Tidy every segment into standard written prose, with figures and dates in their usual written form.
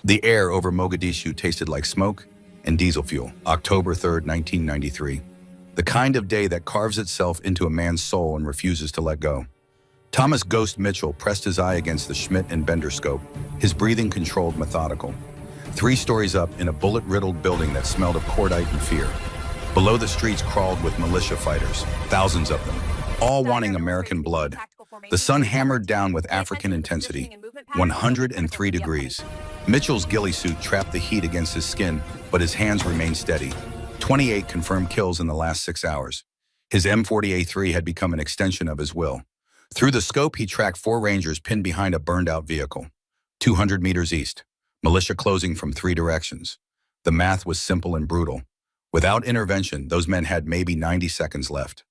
The air over Mogadishu tasted like smoke and diesel fuel. October 3rd, 1993. The kind of day that carves itself into a man's soul and refuses to let go. Thomas Ghost Mitchell pressed his eye against the Schmidt and Bender scope, his breathing controlled, methodical. 3 stories up in a bullet-riddled building that smelled of cordite and fear. Below, the streets crawled with militia fighters, thousands of them, all wanting American blood. The sun hammered down with African intensity, 103 degrees. Mitchell's ghillie suit trapped the heat against his skin, but his hands remained steady. 28 confirmed kills in the last 6 hours. His M40A3 had become an extension of his will. Through the scope, he tracked 4 Rangers pinned behind a burned-out vehicle. 200 meters east, militia closing from 3 directions. The math was simple and brutal. Without intervention, those men had maybe 90 seconds left.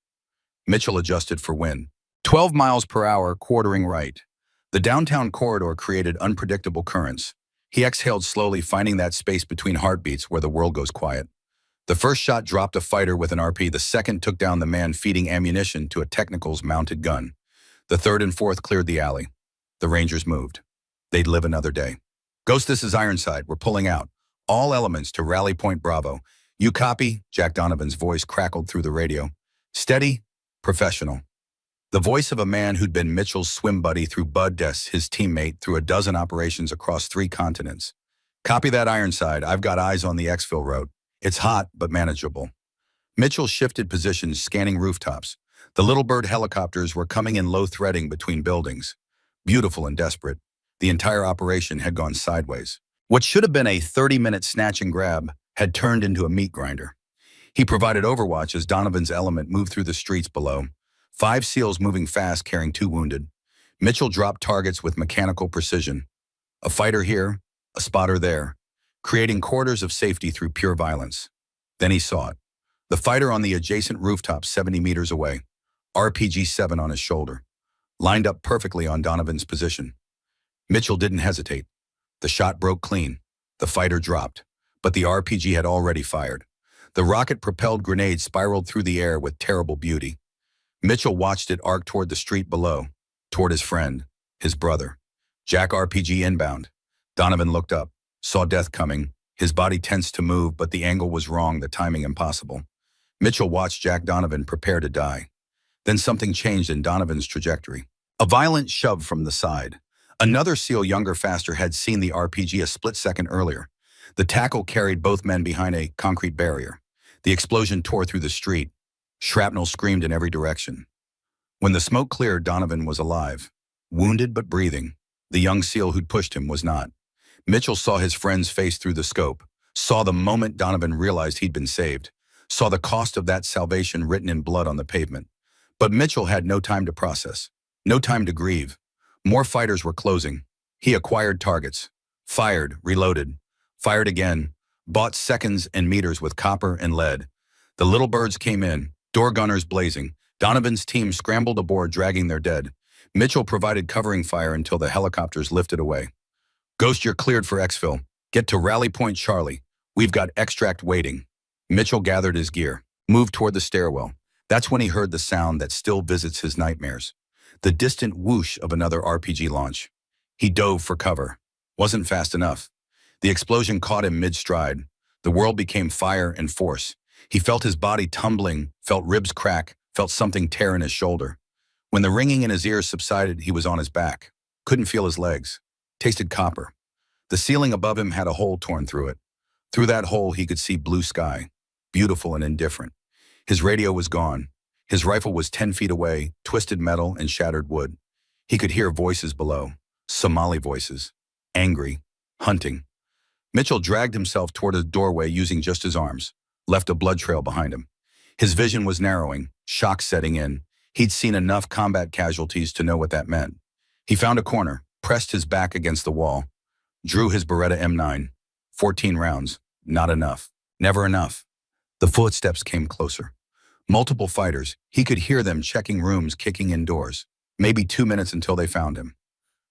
Mitchell adjusted for wind. 12 miles per hour, quartering right. The downtown corridor created unpredictable currents. He exhaled slowly, finding that space between heartbeats where the world goes quiet. The first shot dropped a fighter with an RP. The second took down the man feeding ammunition to a Technicals mounted gun. The third and fourth cleared the alley. The Rangers moved. They'd live another day. Ghost, this is Ironside. We're pulling out. All elements to Rally Point Bravo. You copy? Jack Donovan's voice crackled through the radio. Steady, professional. The voice of a man who'd been Mitchell's swim buddy through Bud Des, his teammate, through a dozen operations across 3 continents. Copy that, Ironside. I've got eyes on the Exfil road. It's hot, but manageable. Mitchell shifted positions, scanning rooftops. The Little Bird helicopters were coming in low, threading between buildings. Beautiful and desperate, the entire operation had gone sideways. What should have been a 30-minute snatch and grab had turned into a meat grinder. He provided overwatch as Donovan's element moved through the streets below. 5 SEALs moving fast, carrying 2 wounded. Mitchell dropped targets with mechanical precision. A fighter here, a spotter there, creating corridors of safety through pure violence. Then he saw it. The fighter on the adjacent rooftop 70 meters away. RPG-7 on his shoulder, lined up perfectly on Donovan's position. Mitchell didn't hesitate. The shot broke clean. The fighter dropped, but the RPG had already fired. The rocket-propelled grenade spiraled through the air with terrible beauty. Mitchell watched it arc toward the street below, toward his friend, his brother. Jack, RPG inbound. Donovan looked up, saw death coming. His body tensed to move, but the angle was wrong, the timing impossible. Mitchell watched Jack Donovan prepare to die. Then something changed in Donovan's trajectory. A violent shove from the side. Another SEAL, younger, faster, had seen the RPG a split second earlier. The tackle carried both men behind a concrete barrier. The explosion tore through the street. Shrapnel screamed in every direction. When the smoke cleared, Donovan was alive. Wounded but breathing. The young SEAL who'd pushed him was not. Mitchell saw his friend's face through the scope. Saw the moment Donovan realized he'd been saved. Saw the cost of that salvation written in blood on the pavement. But Mitchell had no time to process, no time to grieve. More fighters were closing. He acquired targets, fired, reloaded, fired again, bought seconds and meters with copper and lead. The Little Birds came in, door gunners blazing. Donovan's team scrambled aboard, dragging their dead. Mitchell provided covering fire until the helicopters lifted away. Ghost, you're cleared for exfil. Get to Rally Point Charlie. We've got extract waiting. Mitchell gathered his gear, moved toward the stairwell. That's when he heard the sound that still visits his nightmares. The distant whoosh of another RPG launch. He dove for cover. Wasn't fast enough. The explosion caught him mid-stride. The world became fire and force. He felt his body tumbling, felt ribs crack, felt something tear in his shoulder. When the ringing in his ears subsided, he was on his back. Couldn't feel his legs. Tasted copper. The ceiling above him had a hole torn through it. Through that hole, he could see blue sky, beautiful and indifferent. His radio was gone. His rifle was 10 feet away, twisted metal and shattered wood. He could hear voices below, Somali voices, angry, hunting. Mitchell dragged himself toward a doorway using just his arms, left a blood trail behind him. His vision was narrowing, shock setting in. He'd seen enough combat casualties to know what that meant. He found a corner, pressed his back against the wall, drew his Beretta M9. 14 rounds, not enough, never enough. The footsteps came closer. Multiple fighters. He could hear them checking rooms, kicking in doors. Maybe 2 minutes until they found him.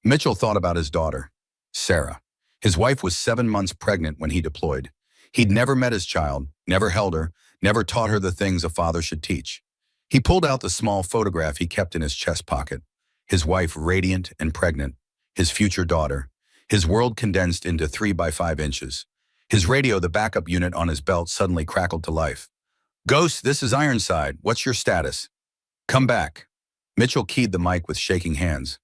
Mitchell thought about his daughter, Sarah. His wife was 7 months pregnant when he deployed. He'd never met his child, never held her, never taught her the things a father should teach. He pulled out the small photograph he kept in his chest pocket. His wife radiant and pregnant, his future daughter. His world condensed into 3 by 5 inches. His radio, the backup unit on his belt, suddenly crackled to life. "Ghost, this is Ironside. What's your status?" "Come back." Mitchell keyed the mic with shaking hands.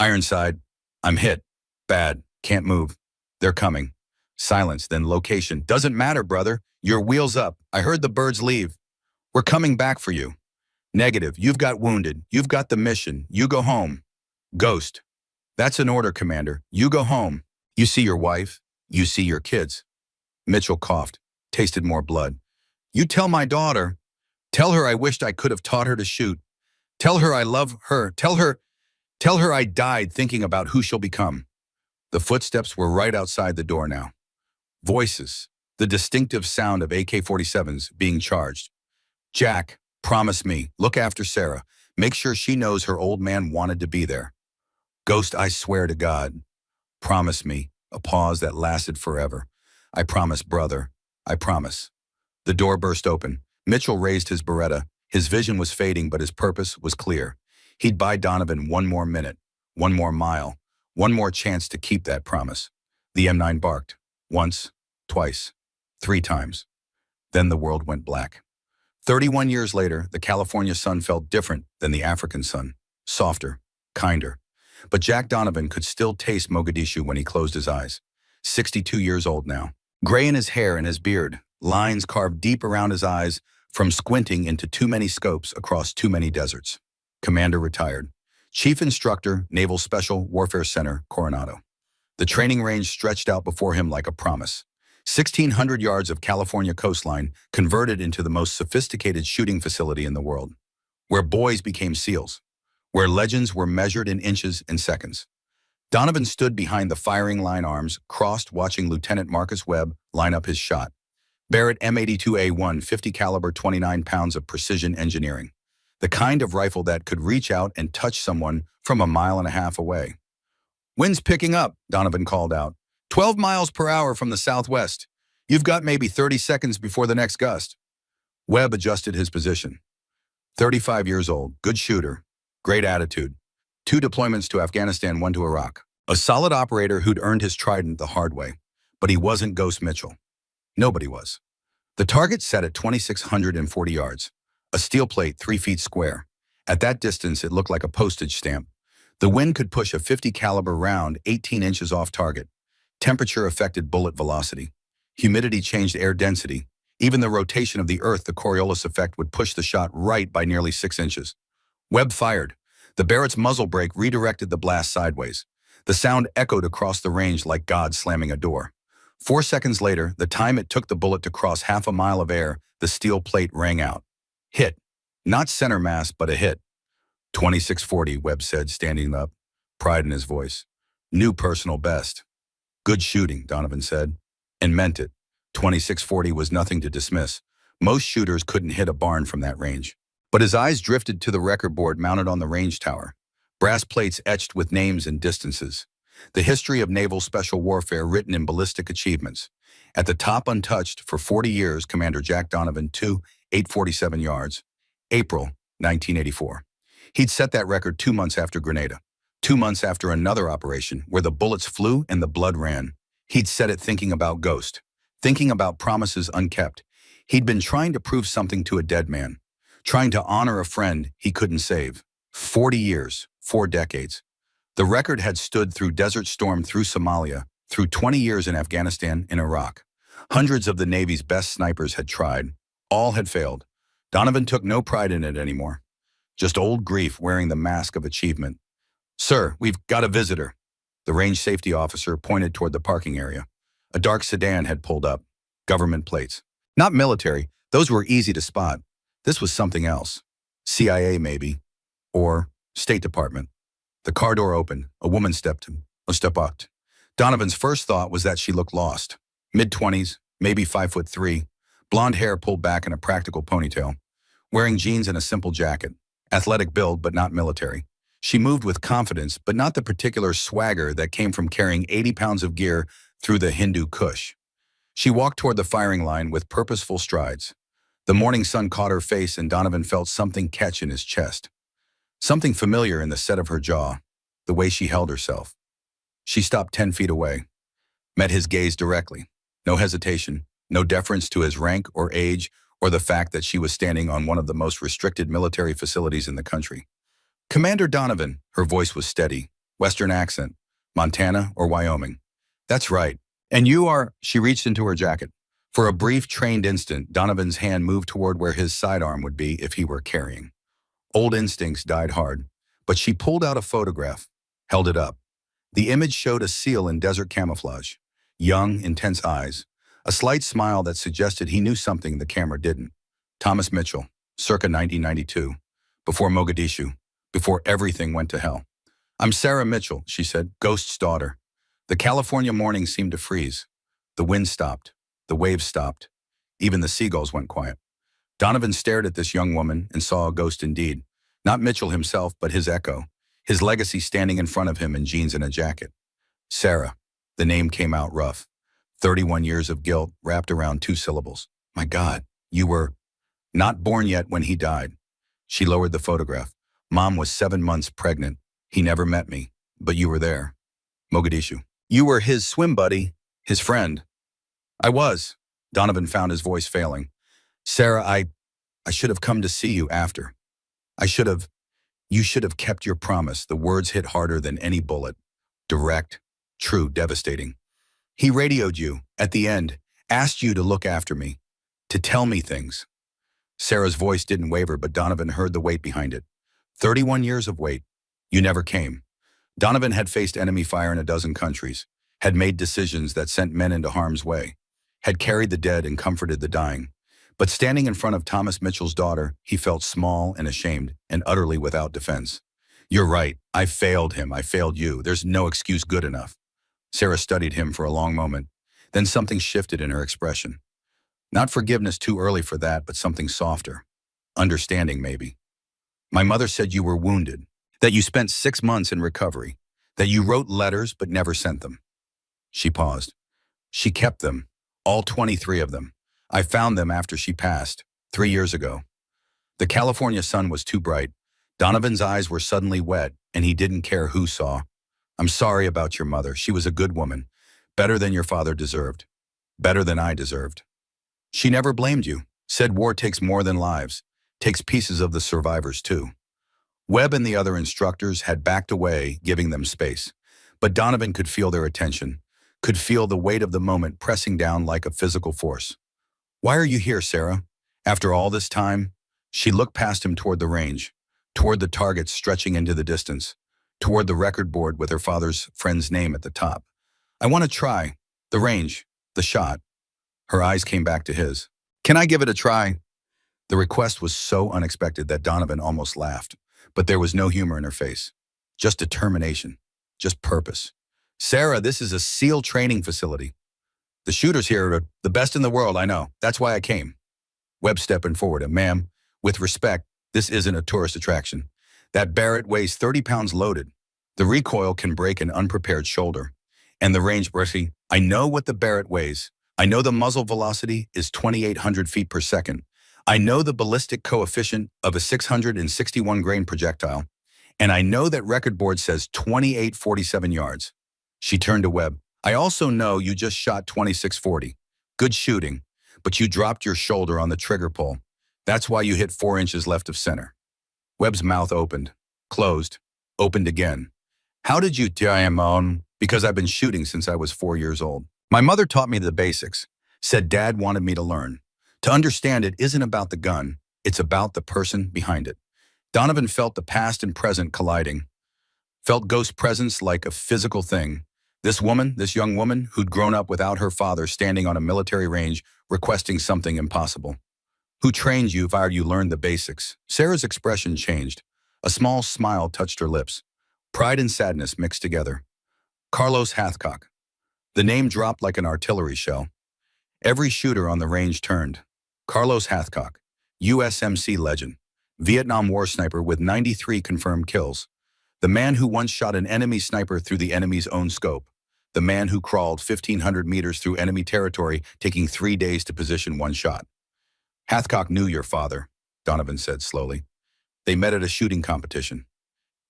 "Ironside, I'm hit. Bad. Can't move. They're coming." Silence, then location. "Doesn't matter, brother. Your wheels up. I heard the birds leave. We're coming back for you." "Negative. You've got wounded. You've got the mission. You go home." "Ghost. That's an order, Commander. You go home. You see your wife. You see your kids." Mitchell coughed, tasted more blood. "You tell my daughter. Tell her I wished I could have taught her to shoot. Tell her I love her. Tell her I died thinking about who she'll become." The footsteps were right outside the door now. Voices, the distinctive sound of AK-47s being charged. "Jack, promise me, look after Sarah. Make sure she knows her old man wanted to be there." "Ghost, I swear to God." "Promise me." A pause that lasted forever. "I promise, brother. I promise." The door burst open. Mitchell raised his Beretta. His vision was fading, but his purpose was clear. He'd buy Donovan one more minute, one more mile, one more chance to keep that promise. The M9 barked. Once, twice, 3 times. Then the world went black. 31 years later, the California sun felt different than the African sun. Softer, kinder. But Jack Donovan could still taste Mogadishu when he closed his eyes. 62 years old now. Gray in his hair and his beard, lines carved deep around his eyes from squinting into too many scopes across too many deserts. Commander retired. Chief Instructor, Naval Special Warfare Center, Coronado. The training range stretched out before him like a promise. 1,600 yards of California coastline converted into the most sophisticated shooting facility in the world, where boys became SEALs, where legends were measured in inches and seconds. Donovan stood behind the firing line, arms crossed, watching Lieutenant Marcus Webb line up his shot. Barrett M82A1, 50 caliber, 29 pounds of precision engineering. The kind of rifle that could reach out and touch someone from a mile and a half away. "Wind's picking up," Donovan called out. 12 miles per hour from the southwest. You've got maybe 30 seconds before the next gust." Webb adjusted his position. 35 years old, good shooter, great attitude. 2 deployments to Afghanistan, 1 to Iraq. A solid operator who'd earned his trident the hard way. But he wasn't Ghost Mitchell. Nobody was. The target set at 2,640 yards. A steel plate 3 feet square. At that distance, it looked like a postage stamp. The wind could push a 50 caliber round 18 inches off target. Temperature affected bullet velocity. Humidity changed air density. Even the rotation of the Earth, the Coriolis effect, would push the shot right by nearly 6 inches. Webb fired. The Barrett's muzzle brake redirected the blast sideways. The sound echoed across the range like God slamming a door. 4 seconds later, the time it took the bullet to cross half a mile of air, the steel plate rang out. Hit. Not center mass, but a hit. 2640, Webb said, standing up, pride in his voice. New personal best. "Good shooting," Donovan said, and meant it. 2640 was nothing to dismiss. Most shooters couldn't hit a barn from that range. But his eyes drifted to the record board mounted on the range tower. Brass plates etched with names and distances. The history of naval special warfare written in ballistic achievements. At the top, untouched for 40 years, Commander Jack Donovan, 2,847 yards. April 1984. He'd set that record 2 months after Grenada. 2 months after another operation where the bullets flew and the blood ran. He'd set it thinking about Ghost, thinking about promises unkept. He'd been trying to prove something to a dead man, trying to honor a friend he couldn't save. 40 years, 4 decades. The record had stood through Desert Storm, through Somalia, through 20 years in Afghanistan, in Iraq. Hundreds of the Navy's best snipers had tried. All had failed. Donovan took no pride in it anymore. Just old grief wearing the mask of achievement. "Sir, we've got a visitor." The range safety officer pointed toward the parking area. A dark sedan had pulled up. Government plates. Not military. Those were easy to spot. This was something else. CIA, maybe. Or State Department. The car door opened. A woman stepped out. Donovan's first thought was that she looked lost. Mid-20s, maybe 5'3", blonde hair pulled back in a practical ponytail, wearing jeans and a simple jacket. Athletic build, but not military. She moved with confidence, but not the particular swagger that came from carrying 80 pounds of gear through the Hindu Kush. She walked toward the firing line with purposeful strides. The morning sun caught her face, and Donovan felt something catch in his chest. Something familiar in the set of her jaw, the way she held herself. She stopped 10 feet away, met his gaze directly. No hesitation, no deference to his rank or age or the fact that she was standing on one of the most restricted military facilities in the country. Commander Donovan, her voice was steady, Western accent, Montana or Wyoming. That's right. And you are, she reached into her jacket. For a brief, trained instant, Donovan's hand moved toward where his sidearm would be if he were carrying. Old instincts died hard, but she pulled out a photograph, held it up. The image showed a SEAL in desert camouflage, young, intense eyes, a slight smile that suggested he knew something the camera didn't. Thomas Mitchell, circa 1992, before Mogadishu, before everything went to hell. I'm Sarah Mitchell, she said, Ghost's daughter. The California morning seemed to freeze. The wind stopped. The waves stopped. Even the seagulls went quiet. Donovan stared at this young woman and saw a ghost indeed. Not Mitchell himself, but his echo, his legacy standing in front of him in jeans and a jacket. Sarah. The name came out rough. 31 years of guilt wrapped around 2 syllables. My God, you were not born yet when he died. She lowered the photograph. Mom was 7 months pregnant. He never met me, but you were there. Mogadishu. You were his swim buddy, his friend. I was. Donovan found his voice failing. Sarah, I should have come to see you after. You should have kept your promise. The words hit harder than any bullet. Direct, true, devastating. He radioed you, at the end, asked you to look after me, to tell me things. Sarah's voice didn't waver, but Donovan heard the weight behind it. 31 years of wait. You never came. Donovan had faced enemy fire in a dozen countries, had made decisions that sent men into harm's way, had carried the dead and comforted the dying. But standing in front of Thomas Mitchell's daughter, he felt small and ashamed and utterly without defense. You're right. I failed him. I failed you. There's no excuse good enough. Sarah studied him for a long moment. Then something shifted in her expression. Not forgiveness too early for that, but something softer. Understanding, maybe. My mother said you were wounded, that you spent 6 months in recovery, that you wrote letters but never sent them. She paused. She kept them, all 23 of them. I found them after she passed, 3 years ago. The California sun was too bright. Donovan's eyes were suddenly wet, and he didn't care who saw. I'm sorry about your mother. She was a good woman. Better than your father deserved. Better than I deserved. She never blamed you. Said war takes more than lives. Takes pieces of the survivors, too. Webb and the other instructors had backed away, giving them space. But Donovan could feel their attention, could feel the weight of the moment pressing down like a physical force. Why are you here, Sarah? After all this time? She looked past him toward the range, toward the targets stretching into the distance, toward the record board with her father's friend's name at the top. I want to try. The range. The shot. Her eyes came back to his. Can I give it a try? The request was so unexpected that Donovan almost laughed, but there was no humor in her face. Just determination. Just purpose. Sarah, this is a SEAL training facility. The shooters here are the best in the world, I know. That's why I came. Webb stepping forward. Ma'am, with respect, this isn't a tourist attraction. That Barrett weighs 30 pounds loaded. The recoil can break an unprepared shoulder. And the range, Bertie, I know what the Barrett weighs. I know the muzzle velocity is 2,800 feet per second. I know the ballistic coefficient of a 661 grain projectile. And I know that record board says 2847 yards. She turned to Webb. I also know you just shot 2640. Good shooting, but you dropped your shoulder on the trigger pull. That's why you hit 4 inches left of center. Webb's mouth opened, closed, opened again. How did you Because I've been shooting since I was 4 years old. My mother taught me the basics, said Dad wanted me to learn. To understand it isn't about the gun, it's about the person behind it. Donovan felt the past and present colliding, felt ghost presence like a physical thing. This woman, this young woman who'd grown up without her father standing on a military range requesting something impossible. Who trained you while you learned the basics? Sarah's expression changed. A small smile touched her lips. Pride and sadness mixed together. Carlos Hathcock. The name dropped like an artillery shell. Every shooter on the range turned. Carlos Hathcock, USMC legend, Vietnam War sniper with 93 confirmed kills. The man who once shot an enemy sniper through the enemy's own scope. The man who crawled 1,500 meters through enemy territory, taking 3 days to position one shot. Hathcock knew your father, Donovan said slowly. They met at a shooting competition.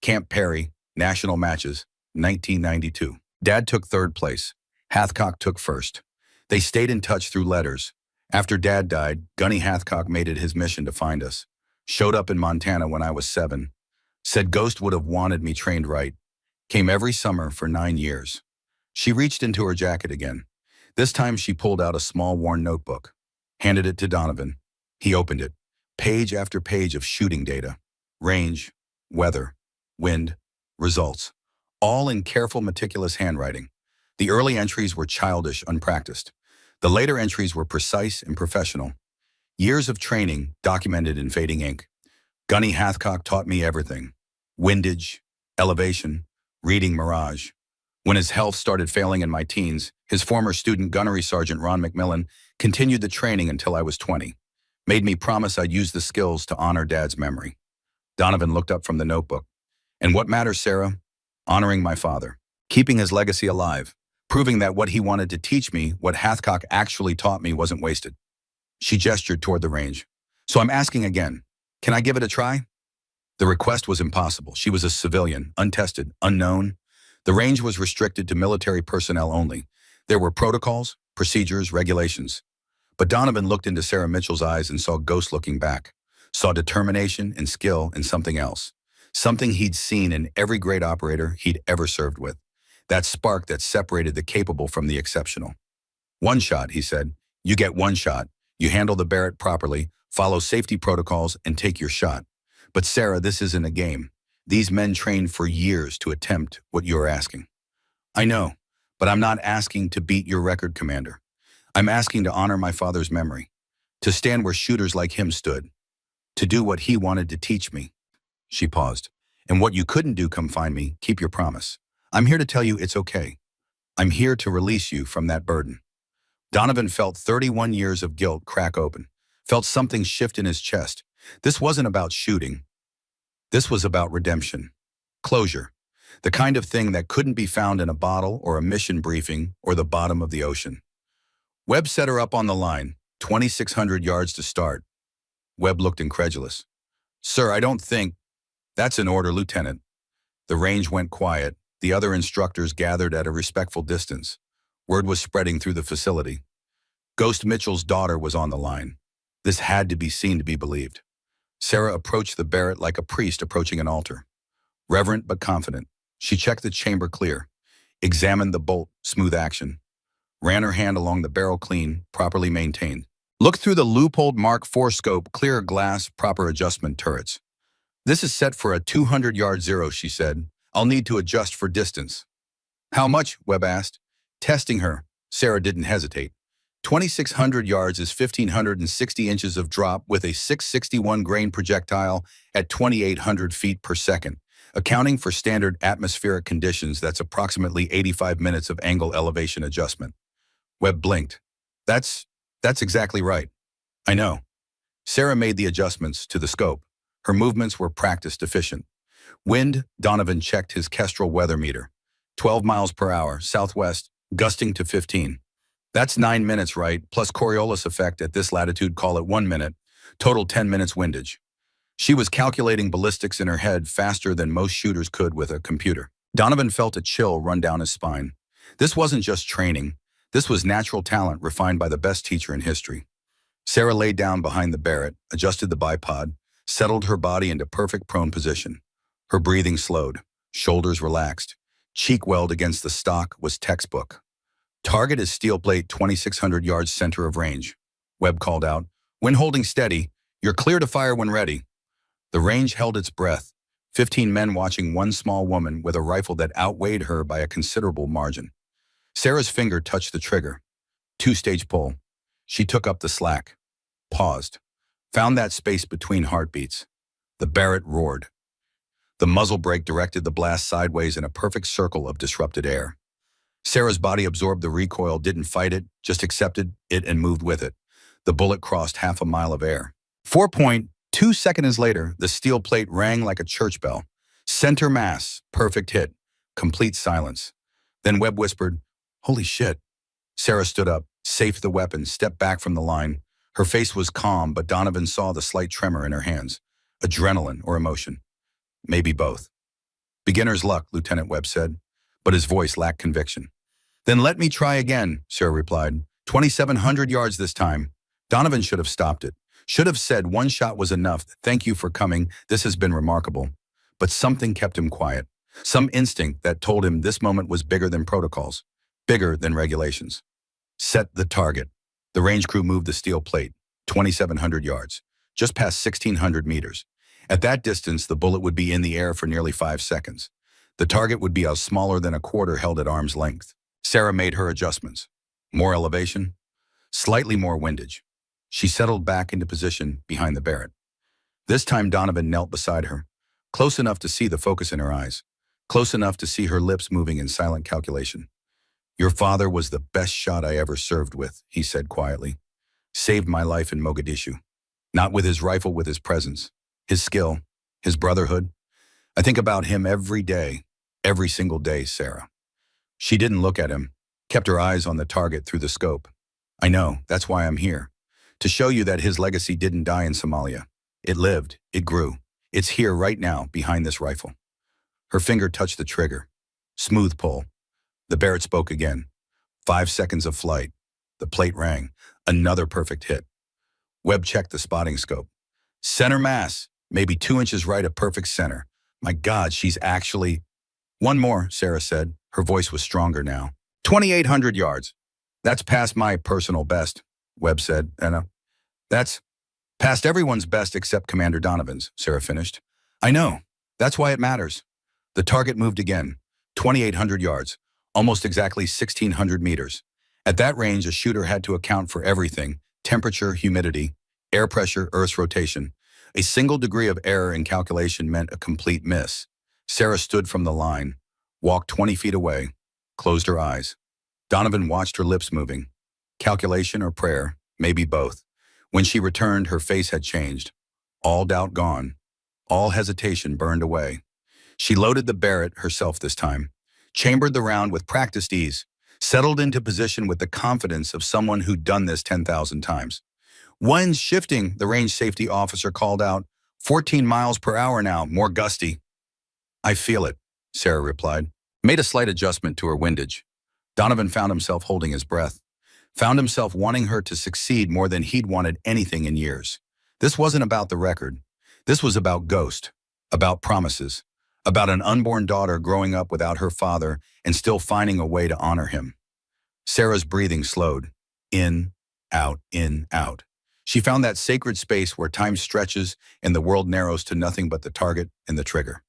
Camp Perry, national matches, 1992. Dad took third place. Hathcock took first. They stayed in touch through letters. After Dad died, Gunny Hathcock made it his mission to find us. Showed up in Montana when I was 7. Said Ghost would have wanted me trained right. Came every summer for 9 years. She reached into her jacket again. This time she pulled out a small worn notebook. Handed it to Donovan. He opened it. Page after page of shooting data. Range, weather, wind, results. All in careful, meticulous handwriting. The early entries were childish, unpracticed. The later entries were precise and professional. Years of training documented in fading ink. Gunny Hathcock taught me everything. Windage, elevation, reading mirage. When his health started failing in my teens, his former student gunnery sergeant Ron McMillan continued the training until I was 20. Made me promise I'd use the skills to honor Dad's memory. Donovan looked up from the notebook. And what matters, Sarah? Honoring my father. Keeping his legacy alive. Proving that what he wanted to teach me, what Hathcock actually taught me, wasn't wasted. She gestured toward the range. So I'm asking again, can I give it a try? The request was impossible. She was a civilian, untested, unknown. The range was restricted to military personnel only. There were protocols, procedures, regulations. But Donovan looked into Sarah Mitchell's eyes and saw Ghost looking back. Saw determination and skill in something else. Something he'd seen in every great operator he'd ever served with. That spark that separated the capable from the exceptional. One shot, he said. You get one shot. You handle the Barrett properly, follow safety protocols, and take your shot. But Sarah, this isn't a game. These men trained for years to attempt what you're asking. I know, but I'm not asking to beat your record, Commander. I'm asking to honor my father's memory, to stand where shooters like him stood, to do what he wanted to teach me. She paused. And what you couldn't do, come find me, keep your promise. I'm here to tell you it's okay. I'm here to release you from that burden. Donovan felt 31 years of guilt crack open, felt something shift in his chest. This wasn't about shooting. This was about redemption. Closure. The kind of thing that couldn't be found in a bottle or a mission briefing or the bottom of the ocean. Webb set her up on the line, 2,600 yards to start. Webb looked incredulous. Sir, I don't think... That's an order, Lieutenant. The range went quiet. The other instructors gathered at a respectful distance. Word was spreading through the facility. Ghost Mitchell's daughter was on the line. This had to be seen to be believed. Sarah approached the Barrett like a priest approaching an altar. Reverent but confident, she checked the chamber clear, examined the bolt, smooth action, ran her hand along the barrel clean, properly maintained. Looked through the loopholed Mark IV scope, clear glass, proper adjustment turrets. This is set for a 200-yard zero, she said. I'll need to adjust for distance. How much? Webb asked. Testing her. Sarah didn't hesitate. 2,600 yards is 1,560 inches of drop with a 661 grain projectile at 2,800 feet per second. Accounting for standard atmospheric conditions, that's approximately 85 minutes of angle elevation adjustment. Webb blinked. That's exactly right. I know. Sarah made the adjustments to the scope. Her movements were practiced efficient. Wind, Donovan checked his Kestrel weather meter. 12 miles per hour, southwest, gusting to 15. That's 9 minutes, right? Plus Coriolis effect at this latitude, call it 1 minute. Total 10 minutes windage. She was calculating ballistics in her head faster than most shooters could with a computer. Donovan felt a chill run down his spine. This wasn't just training. This was natural talent refined by the best teacher in history. Sarah lay down behind the Barrett, adjusted the bipod, settled her body into perfect prone position. Her breathing slowed, shoulders relaxed. Cheek weld against the stock was textbook. Target is steel plate 2,600 yards center of range. Webb called out. When holding steady, you're clear to fire when ready. The range held its breath, 15 men watching one small woman with a rifle that outweighed her by a considerable margin. Sarah's finger touched the trigger. 2-stage pull. She took up the slack. Paused. Found that space between heartbeats. The Barrett roared. The muzzle brake directed the blast sideways in a perfect circle of disrupted air. Sarah's body absorbed the recoil, didn't fight it, just accepted it and moved with it. The bullet crossed half a mile of air. 4.2 seconds later, the steel plate rang like a church bell. Center mass, perfect hit, complete silence. Then Webb whispered, "Holy shit." Sarah stood up, safed the weapon, stepped back from the line. Her face was calm, but Donovan saw the slight tremor in her hands. Adrenaline or emotion. Maybe both. Beginner's luck, Lieutenant Webb said. but his voice lacked conviction. Then let me try again, Sarah replied. 2,700 yards this time. Donovan should have stopped it. Should have said one shot was enough. Thank you for coming. This has been remarkable. But something kept him quiet. Some instinct that told him this moment was bigger than protocols, bigger than regulations. Set the target. The range crew moved the steel plate, 2,700 yards, just past 1,600 meters. At that distance, the bullet would be in the air for nearly 5 seconds. The target would be a smaller than a quarter held at arm's length. Sarah made her adjustments. More elevation, slightly more windage. She settled back into position behind the Barrett. This time Donovan knelt beside her, close enough to see the focus in her eyes, close enough to see her lips moving in silent calculation. Your father was the best shot I ever served with, he said quietly. Saved my life in Mogadishu. Not with his rifle, with his presence, his skill, his brotherhood. I think about him every day, every single day, Sarah. She didn't look at him, kept her eyes on the target through the scope. I know, that's why I'm here. To show you that his legacy didn't die in Somalia. It lived, it grew. It's here right now, behind this rifle. Her finger touched the trigger. Smooth pull. The Barrett spoke again. 5 seconds of flight. The plate rang. Another perfect hit. Webb checked the spotting scope. Center mass, maybe 2 inches right of perfect center. My God, she's actually... One more, Sarah said. Her voice was stronger now. 2,800 yards. That's past my personal best, Webb said. That's past everyone's best except Commander Donovan's, Sarah finished. I know. That's why it matters. The target moved again. 2,800 yards. Almost exactly 1,600 meters. At that range, a shooter had to account for everything: temperature, humidity, air pressure, Earth's rotation. A single degree of error in calculation meant a complete miss. Sarah stood from the line, walked 20 feet away, closed her eyes. Donovan watched her lips moving. Calculation or prayer, maybe both. When she returned, her face had changed. All doubt gone. All hesitation burned away. She loaded the Barrett herself this time, chambered the round with practiced ease, settled into position with the confidence of someone who'd done this 10,000 times. Wind's shifting, the range safety officer called out. 14 miles per hour now, more gusty. I feel it, Sarah replied. Made a slight adjustment to her windage. Donovan found himself holding his breath. Found himself wanting her to succeed more than he'd wanted anything in years. This wasn't about the record. This was about Ghost, about promises, about an unborn daughter growing up without her father and still finding a way to honor him. Sarah's breathing slowed. In, out, in, out. She found that sacred space where time stretches and the world narrows to nothing but the target and the trigger.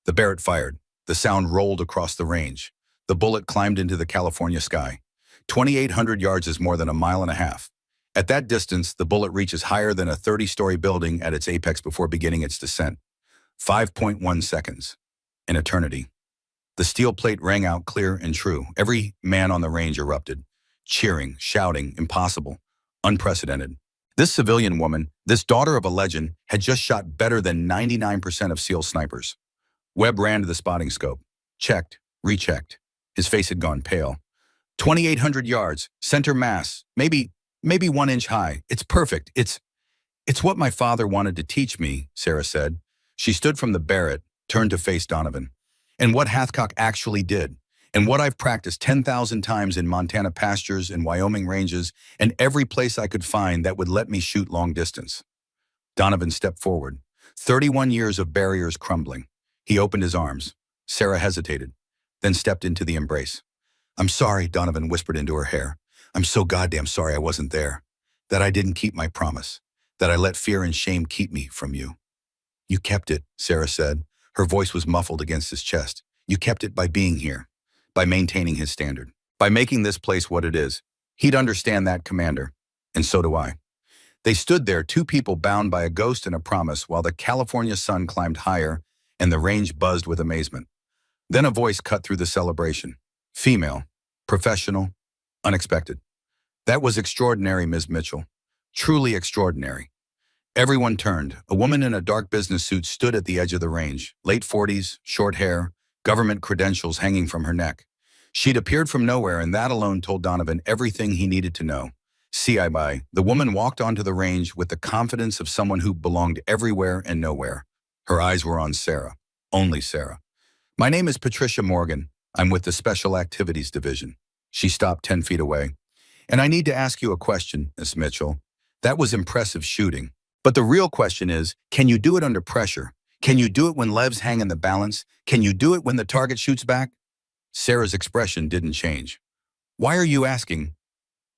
The Barrett fired. The sound rolled across the range. The bullet climbed into the California sky. 2,800 yards is more than a mile and a half. At that distance, the bullet reaches higher than a 30-story building at its apex before beginning its descent. 5.1 seconds. An eternity. The steel plate rang out clear and true. Every man on the range erupted, cheering, shouting, impossible, unprecedented. This civilian woman, this daughter of a legend, had just shot better than 99% of SEAL snipers. Webb ran to the spotting scope. Checked, rechecked. His face had gone pale. 2,800 yards, center mass, maybe 1 inch high. It's perfect. It's what my father wanted to teach me, Sarah said. She stood from the Barrett, turned to face Donovan. And what Hathcock actually did, and what I've practiced 10,000 times in Montana pastures and Wyoming ranges, and every place I could find that would let me shoot long distance. Donovan stepped forward. 31 years of barriers crumbling. He opened his arms. Sarah hesitated, then stepped into the embrace. I'm sorry, Donovan whispered into her hair. I'm so goddamn sorry I wasn't there. That I didn't keep my promise. That I let fear and shame keep me from you. You kept it, Sarah said. Her voice was muffled against his chest. You kept it by being here. By maintaining his standard. By making this place what it is. He'd understand that, Commander. And so do I. They stood there, two people bound by a ghost and a promise, while the California sun climbed higher and the range buzzed with amazement. Then a voice cut through the celebration. Female, professional, unexpected. That was extraordinary, Ms. Mitchell. Truly extraordinary. Everyone turned. A woman in a dark business suit stood at the edge of the range. Late 40s, short hair, government credentials hanging from her neck. She'd appeared from nowhere, and that alone told Donovan everything he needed to know. The woman walked onto the range with the confidence of someone who belonged everywhere and nowhere. Her eyes were on Sarah. Only Sarah. My name is Patricia Morgan. I'm with the Special Activities Division. She stopped 10 feet away. And I need to ask you a question, Miss Mitchell. That was impressive shooting. But the real question is, can you do it under pressure? Can you do it when legs hang in the balance? Can you do it when the target shoots back? Sarah's expression didn't change. Why are you asking?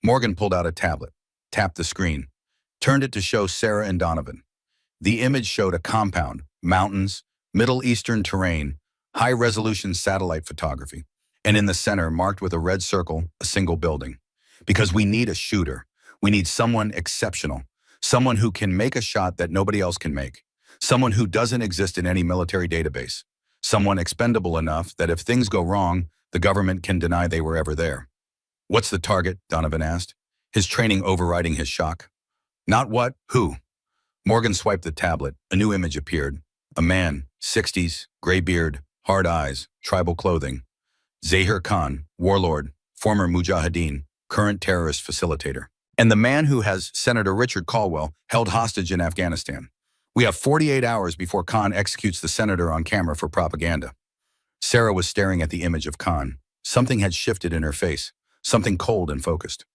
Morgan pulled out a tablet, tapped the screen, turned it to show Sarah and Donovan. The image showed a compound, mountains, Middle Eastern terrain, high-resolution satellite photography, and in the center, marked with a red circle, a single building. Because we need a shooter. We need someone exceptional, someone who can make a shot that nobody else can make, someone who doesn't exist in any military database, someone expendable enough that if things go wrong, the government can deny they were ever there. What's the target? Donovan asked, his training overriding his shock. Not what, who? Morgan swiped the tablet. A new image appeared. A man, 60s, gray beard, hard eyes, tribal clothing. Zahir Khan, warlord, former Mujahideen, current terrorist facilitator. And the man who has Senator Richard Caldwell held hostage in Afghanistan. We have 48 hours before Khan executes the senator on camera for propaganda. Sarah was staring at the image of Khan. Something had shifted in her face, something cold and focused.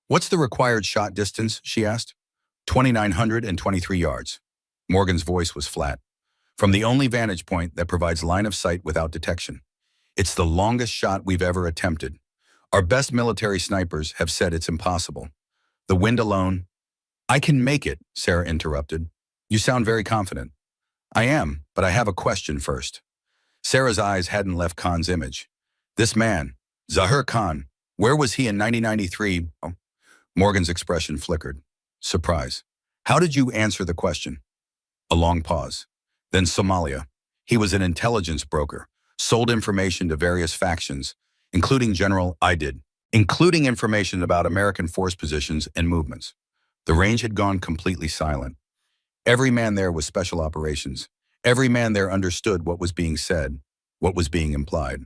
What's the required shot distance? She asked. 2,923 yards. Morgan's voice was flat. From the only vantage point that provides line of sight without detection. It's the longest shot we've ever attempted. Our best military snipers have said it's impossible. The wind alone. I can make it, Sarah interrupted. You sound very confident. I am, but I have a question first. Sarah's eyes hadn't left Khan's image. This man, Zahir Khan, where was he in 1993? Oh, Morgan's expression flickered. Surprise. How did you answer the question? A long pause. Then Somalia. He was an intelligence broker, sold information to various factions, including including information about American force positions and movements. The range had gone completely silent. Every man there was special operations. Every man there understood what was being said, what was being implied.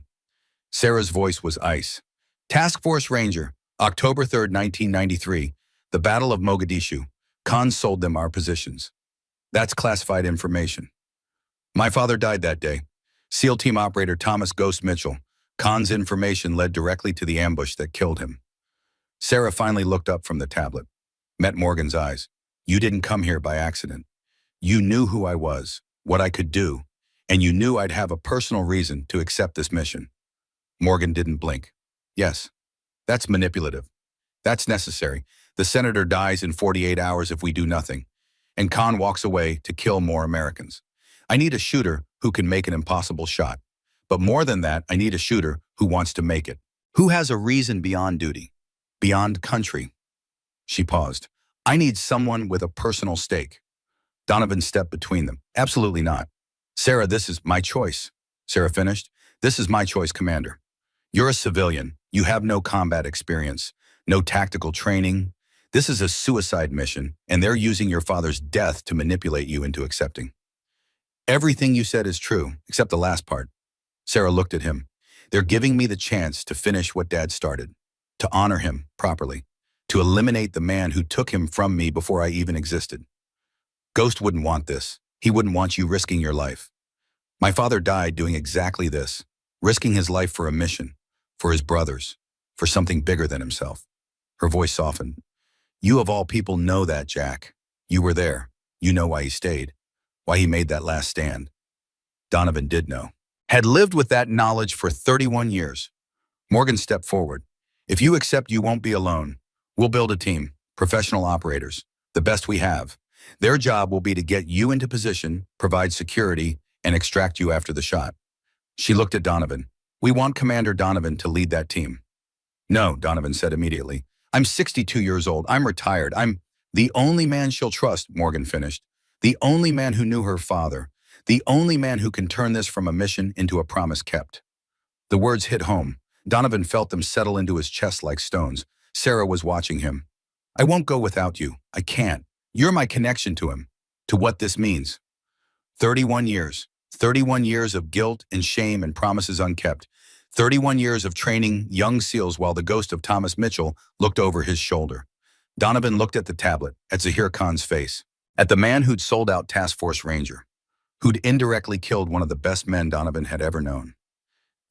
Sarah's voice was ice. Task Force Ranger, October 3rd, 1993, the Battle of Mogadishu. Khan sold them our positions. That's classified information. My father died that day. SEAL team operator Thomas Ghost Mitchell. Khan's information led directly to the ambush that killed him. Sarah finally looked up from the tablet, met Morgan's eyes. You didn't come here by accident. You knew who I was, what I could do, and you knew I'd have a personal reason to accept this mission. Morgan didn't blink. Yes, that's manipulative. That's necessary. The senator dies in 48 hours if we do nothing, and Khan walks away to kill more Americans. I need a shooter who can make an impossible shot. But more than that, I need a shooter who wants to make it. Who has a reason beyond duty, beyond country. She paused. I need someone with a personal stake. Donovan stepped between them. Absolutely not. Sarah, this is my choice. Sarah finished. This is my choice, Commander. You're a civilian. You have no combat experience, no tactical training. This is a suicide mission, and they're using your father's death to manipulate you into accepting. Everything you said is true, except the last part. Sarah looked at him. They're giving me the chance to finish what Dad started, to honor him properly, to eliminate the man who took him from me before I even existed. Ghost wouldn't want this. He wouldn't want you risking your life. My father died doing exactly this, risking his life for a mission, for his brothers, for something bigger than himself. Her voice softened. You of all people know that, Jack. You were there. You know why he stayed, why he made that last stand. Donovan did know. Had lived with that knowledge for 31 years. Morgan stepped forward. If you accept, you won't be alone. We'll build a team, professional operators, the best we have. Their job will be to get you into position, provide security, and extract you after the shot. She looked at Donovan. We want Commander Donovan to lead that team. No, Donovan said immediately. I'm 62 years old. I'm retired. I'm the only man she'll trust, Morgan finished. The only man who knew her father. The only man who can turn this from a mission into a promise kept. The words hit home. Donovan felt them settle into his chest like stones. Sarah was watching him. I won't go without you. I can't. You're my connection to him, to what this means. 31 years. 31 years of guilt and shame and promises unkept. 31 years of training young SEALs while the ghost of Thomas Mitchell looked over his shoulder. Donovan looked at the tablet, at Zahir Khan's face, at the man who'd sold out Task Force Ranger, who'd indirectly killed one of the best men Donovan had ever known.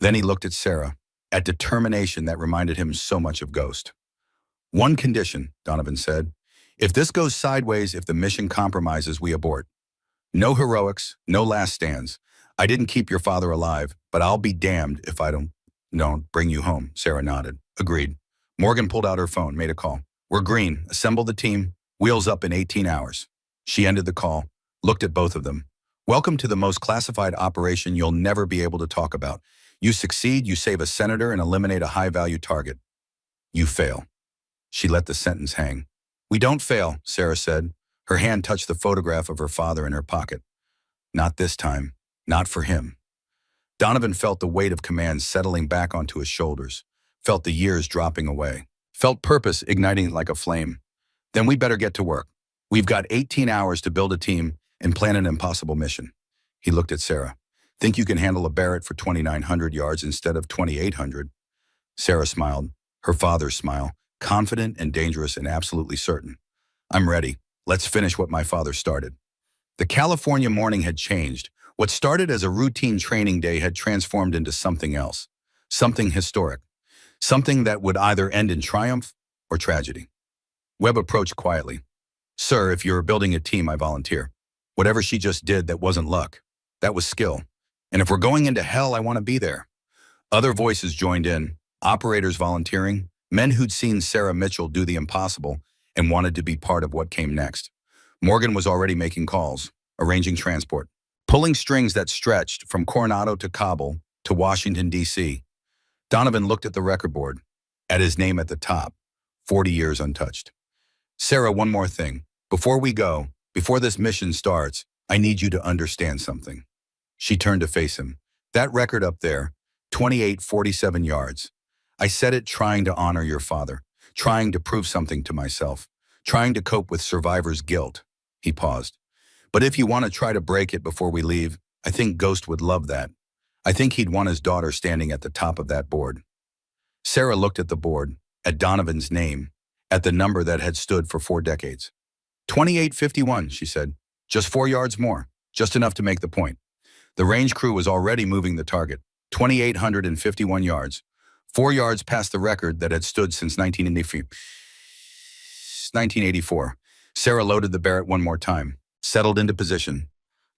Then he looked at Sarah, at determination that reminded him so much of Ghost. "One condition," Donovan said. "If this goes sideways, if the mission compromises, we abort. No heroics, no last stands. I didn't keep your father alive, but I'll be damned if I don't bring you home." Sarah nodded. "Agreed." Morgan pulled out her phone, made a call. "We're green. Assemble the team. Wheels up in 18 hours. She ended the call, looked at both of them. "Welcome to the most classified operation you'll never be able to talk about. You succeed, you save a senator and eliminate a high-value target. You fail." She let the sentence hang. "We don't fail," Sarah said. Her hand touched the photograph of her father in her pocket. "Not this time. Not for him." Donovan felt the weight of command settling back onto his shoulders, felt the years dropping away, felt purpose igniting like a flame. "Then we better get to work. We've got 18 hours to build a team and plan an impossible mission." He looked at Sarah. "Think you can handle a Barrett for 2,900 yards instead of 2,800? Sarah smiled, her father's smile, confident and dangerous and absolutely certain. "I'm ready. Let's finish what my father started." The California morning had changed. What started as a routine training day had transformed into something else, something historic, something that would either end in triumph or tragedy. Webb approached quietly. "Sir, if you're building a team, I volunteer. Whatever she just did, that wasn't luck. That was skill. And if we're going into hell, I want to be there." Other voices joined in, operators volunteering, men who'd seen Sarah Mitchell do the impossible and wanted to be part of what came next. Morgan was already making calls, arranging transport, pulling strings that stretched from Coronado to Kabul to Washington, D.C. Donovan looked at the record board, at his name at the top, 40 years untouched. "Sarah, one more thing. Before we go, before this mission starts, I need you to understand something." She turned to face him. "That record up there, 2847 yards. I set it trying to honor your father, trying to prove something to myself, trying to cope with survivor's guilt." He paused. "But if you want to try to break it before we leave, I think Ghost would love that. I think he'd want his daughter standing at the top of that board." Sarah looked at the board, at Donovan's name, at the number that had stood for 4 decades. 2851, she said. "Just 4 yards more, just enough to make the point." The range crew was already moving the target, 2,851 yards, 4 yards past the record that had stood since 1984. Sarah loaded the Barrett one more time, settled into position.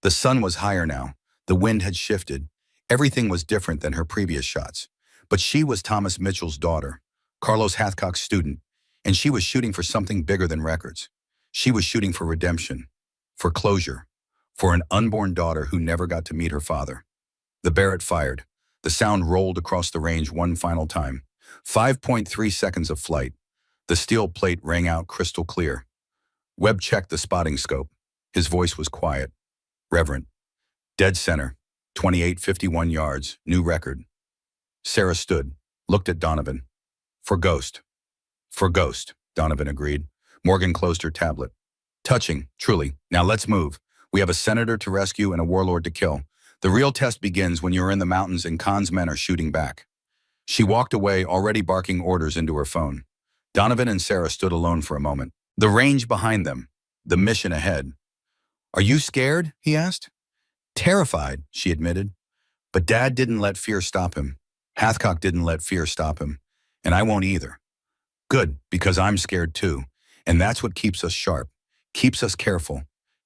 The sun was higher now. The wind had shifted. Everything was different than her previous shots. But she was Thomas Mitchell's daughter, Carlos Hathcock's student, and she was shooting for something bigger than records. She was shooting for redemption, for closure, for an unborn daughter who never got to meet her father. The Barrett fired. The sound rolled across the range one final time. 5.3 seconds of flight. The steel plate rang out crystal clear. Webb checked the spotting scope. His voice was quiet, reverent. "Dead center, 2851 yards, new record." Sarah stood, looked at Donovan. "For Ghost." "For Ghost," Donovan agreed. Morgan closed her tablet. "Touching, truly. Now let's move. We have a senator to rescue and a warlord to kill. The real test begins when you're in the mountains and Khan's men are shooting back." She walked away, already barking orders into her phone. Donovan and Sarah stood alone for a moment. The range behind them, the mission ahead. "Are you scared?" he asked. "Terrified," she admitted. "But Dad didn't let fear stop him. Hathcock didn't let fear stop him. And I won't either." "Good, because I'm scared too. And that's what keeps us sharp, keeps us careful,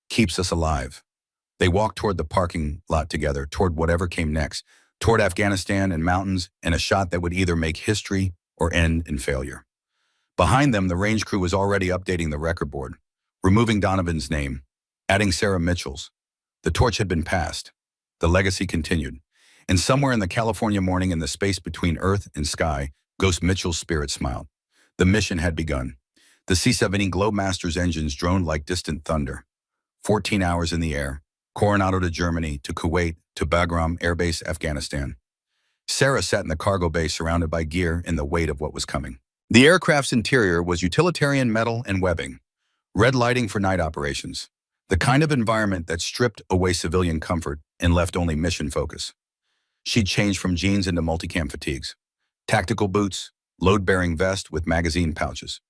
keeps us alive." They walked toward the parking lot together, toward whatever came next, toward Afghanistan and mountains and a shot that would either make history or end in failure. Behind them, the range crew was already updating the record board, removing Donovan's name, adding Sarah Mitchell's. The torch had been passed. The legacy continued. And somewhere in the California morning, in the space between earth and sky, Ghost Mitchell's spirit smiled. The mission had begun. The C-17 Globemaster's engines droned like distant thunder. 14 hours in the air, Coronado to Germany, to Kuwait, to Bagram Air Base, Afghanistan. Sarah sat in the cargo bay surrounded by gear and the weight of what was coming. The aircraft's interior was utilitarian metal and webbing, red lighting for night operations, the kind of environment that stripped away civilian comfort and left only mission focus. She'd changed from jeans into multicam fatigues, tactical boots, load-bearing vest with magazine pouches.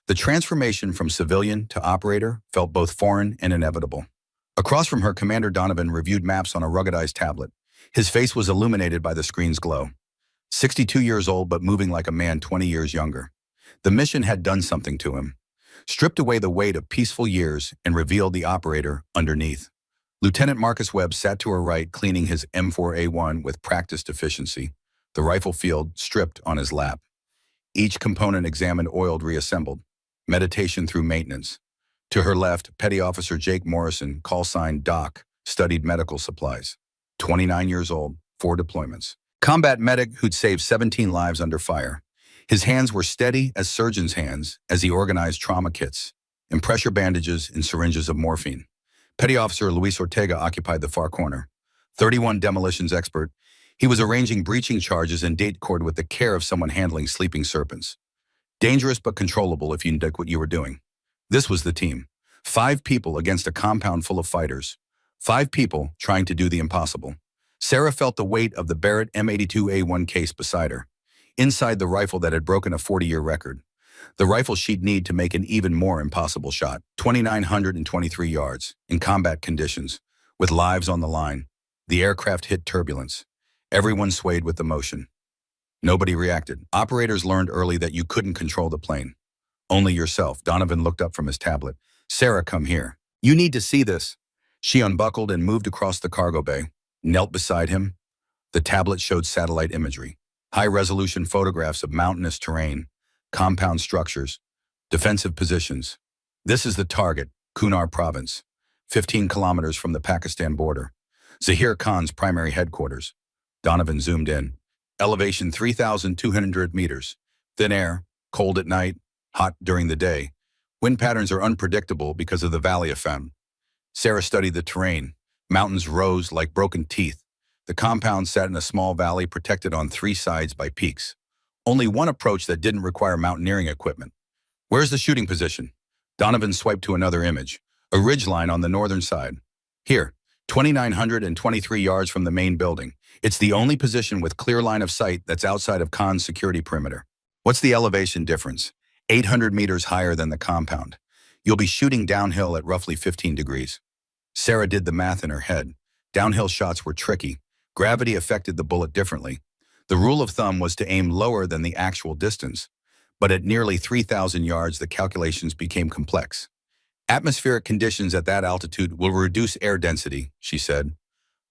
The transformation from civilian to operator felt both foreign and inevitable. Across from her, Commander Donovan reviewed maps on a ruggedized tablet, His face was illuminated by the screen's glow. 62 years old but moving like a man 20 years younger. The mission had done something to him. Stripped away the weight of peaceful years and revealed the operator underneath. Lieutenant Marcus Webb sat to her right, cleaning his M4A1 with practiced efficiency, the rifle field stripped on his lap. Each component examined, oiled, reassembled. Meditation through maintenance. To her left, Petty Officer Jake Morrison, call sign Doc, studied medical supplies. 29 years old, 4 deployments. Combat medic who'd saved 17 lives under fire. His hands were steady as surgeons' hands as he organized trauma kits, and pressure bandages and syringes of morphine. Petty Officer Luis Ortega occupied the far corner. 31 demolitions expert, he was arranging breaching charges and date cord with the care of someone handling sleeping serpents. Dangerous but controllable if you knew what you were doing. This was the team. 5 people against a compound full of fighters. 5 people trying to do the impossible. Sarah felt the weight of the Barrett M82A1 case beside her, inside the rifle that had broken a 40-year record. The rifle she'd need to make an even more impossible shot. 2,923 yards, in combat conditions, with lives on the line. The aircraft hit turbulence. Everyone swayed with the motion. Nobody reacted. Operators learned early that you couldn't control the plane. Only yourself. Donovan looked up from his tablet. Sarah, come here. You need to see this. She unbuckled and moved across the cargo bay, knelt beside him. The tablet showed satellite imagery, high-resolution photographs of mountainous terrain, compound structures, defensive positions. This is the target, Kunar Province, 15 kilometers from the Pakistan border. Zahir Khan's primary headquarters. Donovan zoomed in. Elevation 3,200 meters. Thin air, cold at night, hot during the day. Wind patterns are unpredictable because of the valley effect. Sarah studied the terrain. Mountains rose like broken teeth. The compound sat in a small valley protected on 3 sides by peaks. Only one approach that didn't require mountaineering equipment. Where's the shooting position? Donovan swiped to another image. A ridgeline on the northern side. Here, 2,923 yards from the main building. It's the only position with clear line of sight that's outside of Khan's security perimeter. What's the elevation difference? 800 meters higher than the compound. You'll be shooting downhill at roughly 15 degrees. Sarah did the math in her head. Downhill shots were tricky. Gravity affected the bullet differently. The rule of thumb was to aim lower than the actual distance. But at nearly 3,000 yards, the calculations became complex. Atmospheric conditions at that altitude will reduce air density, she said.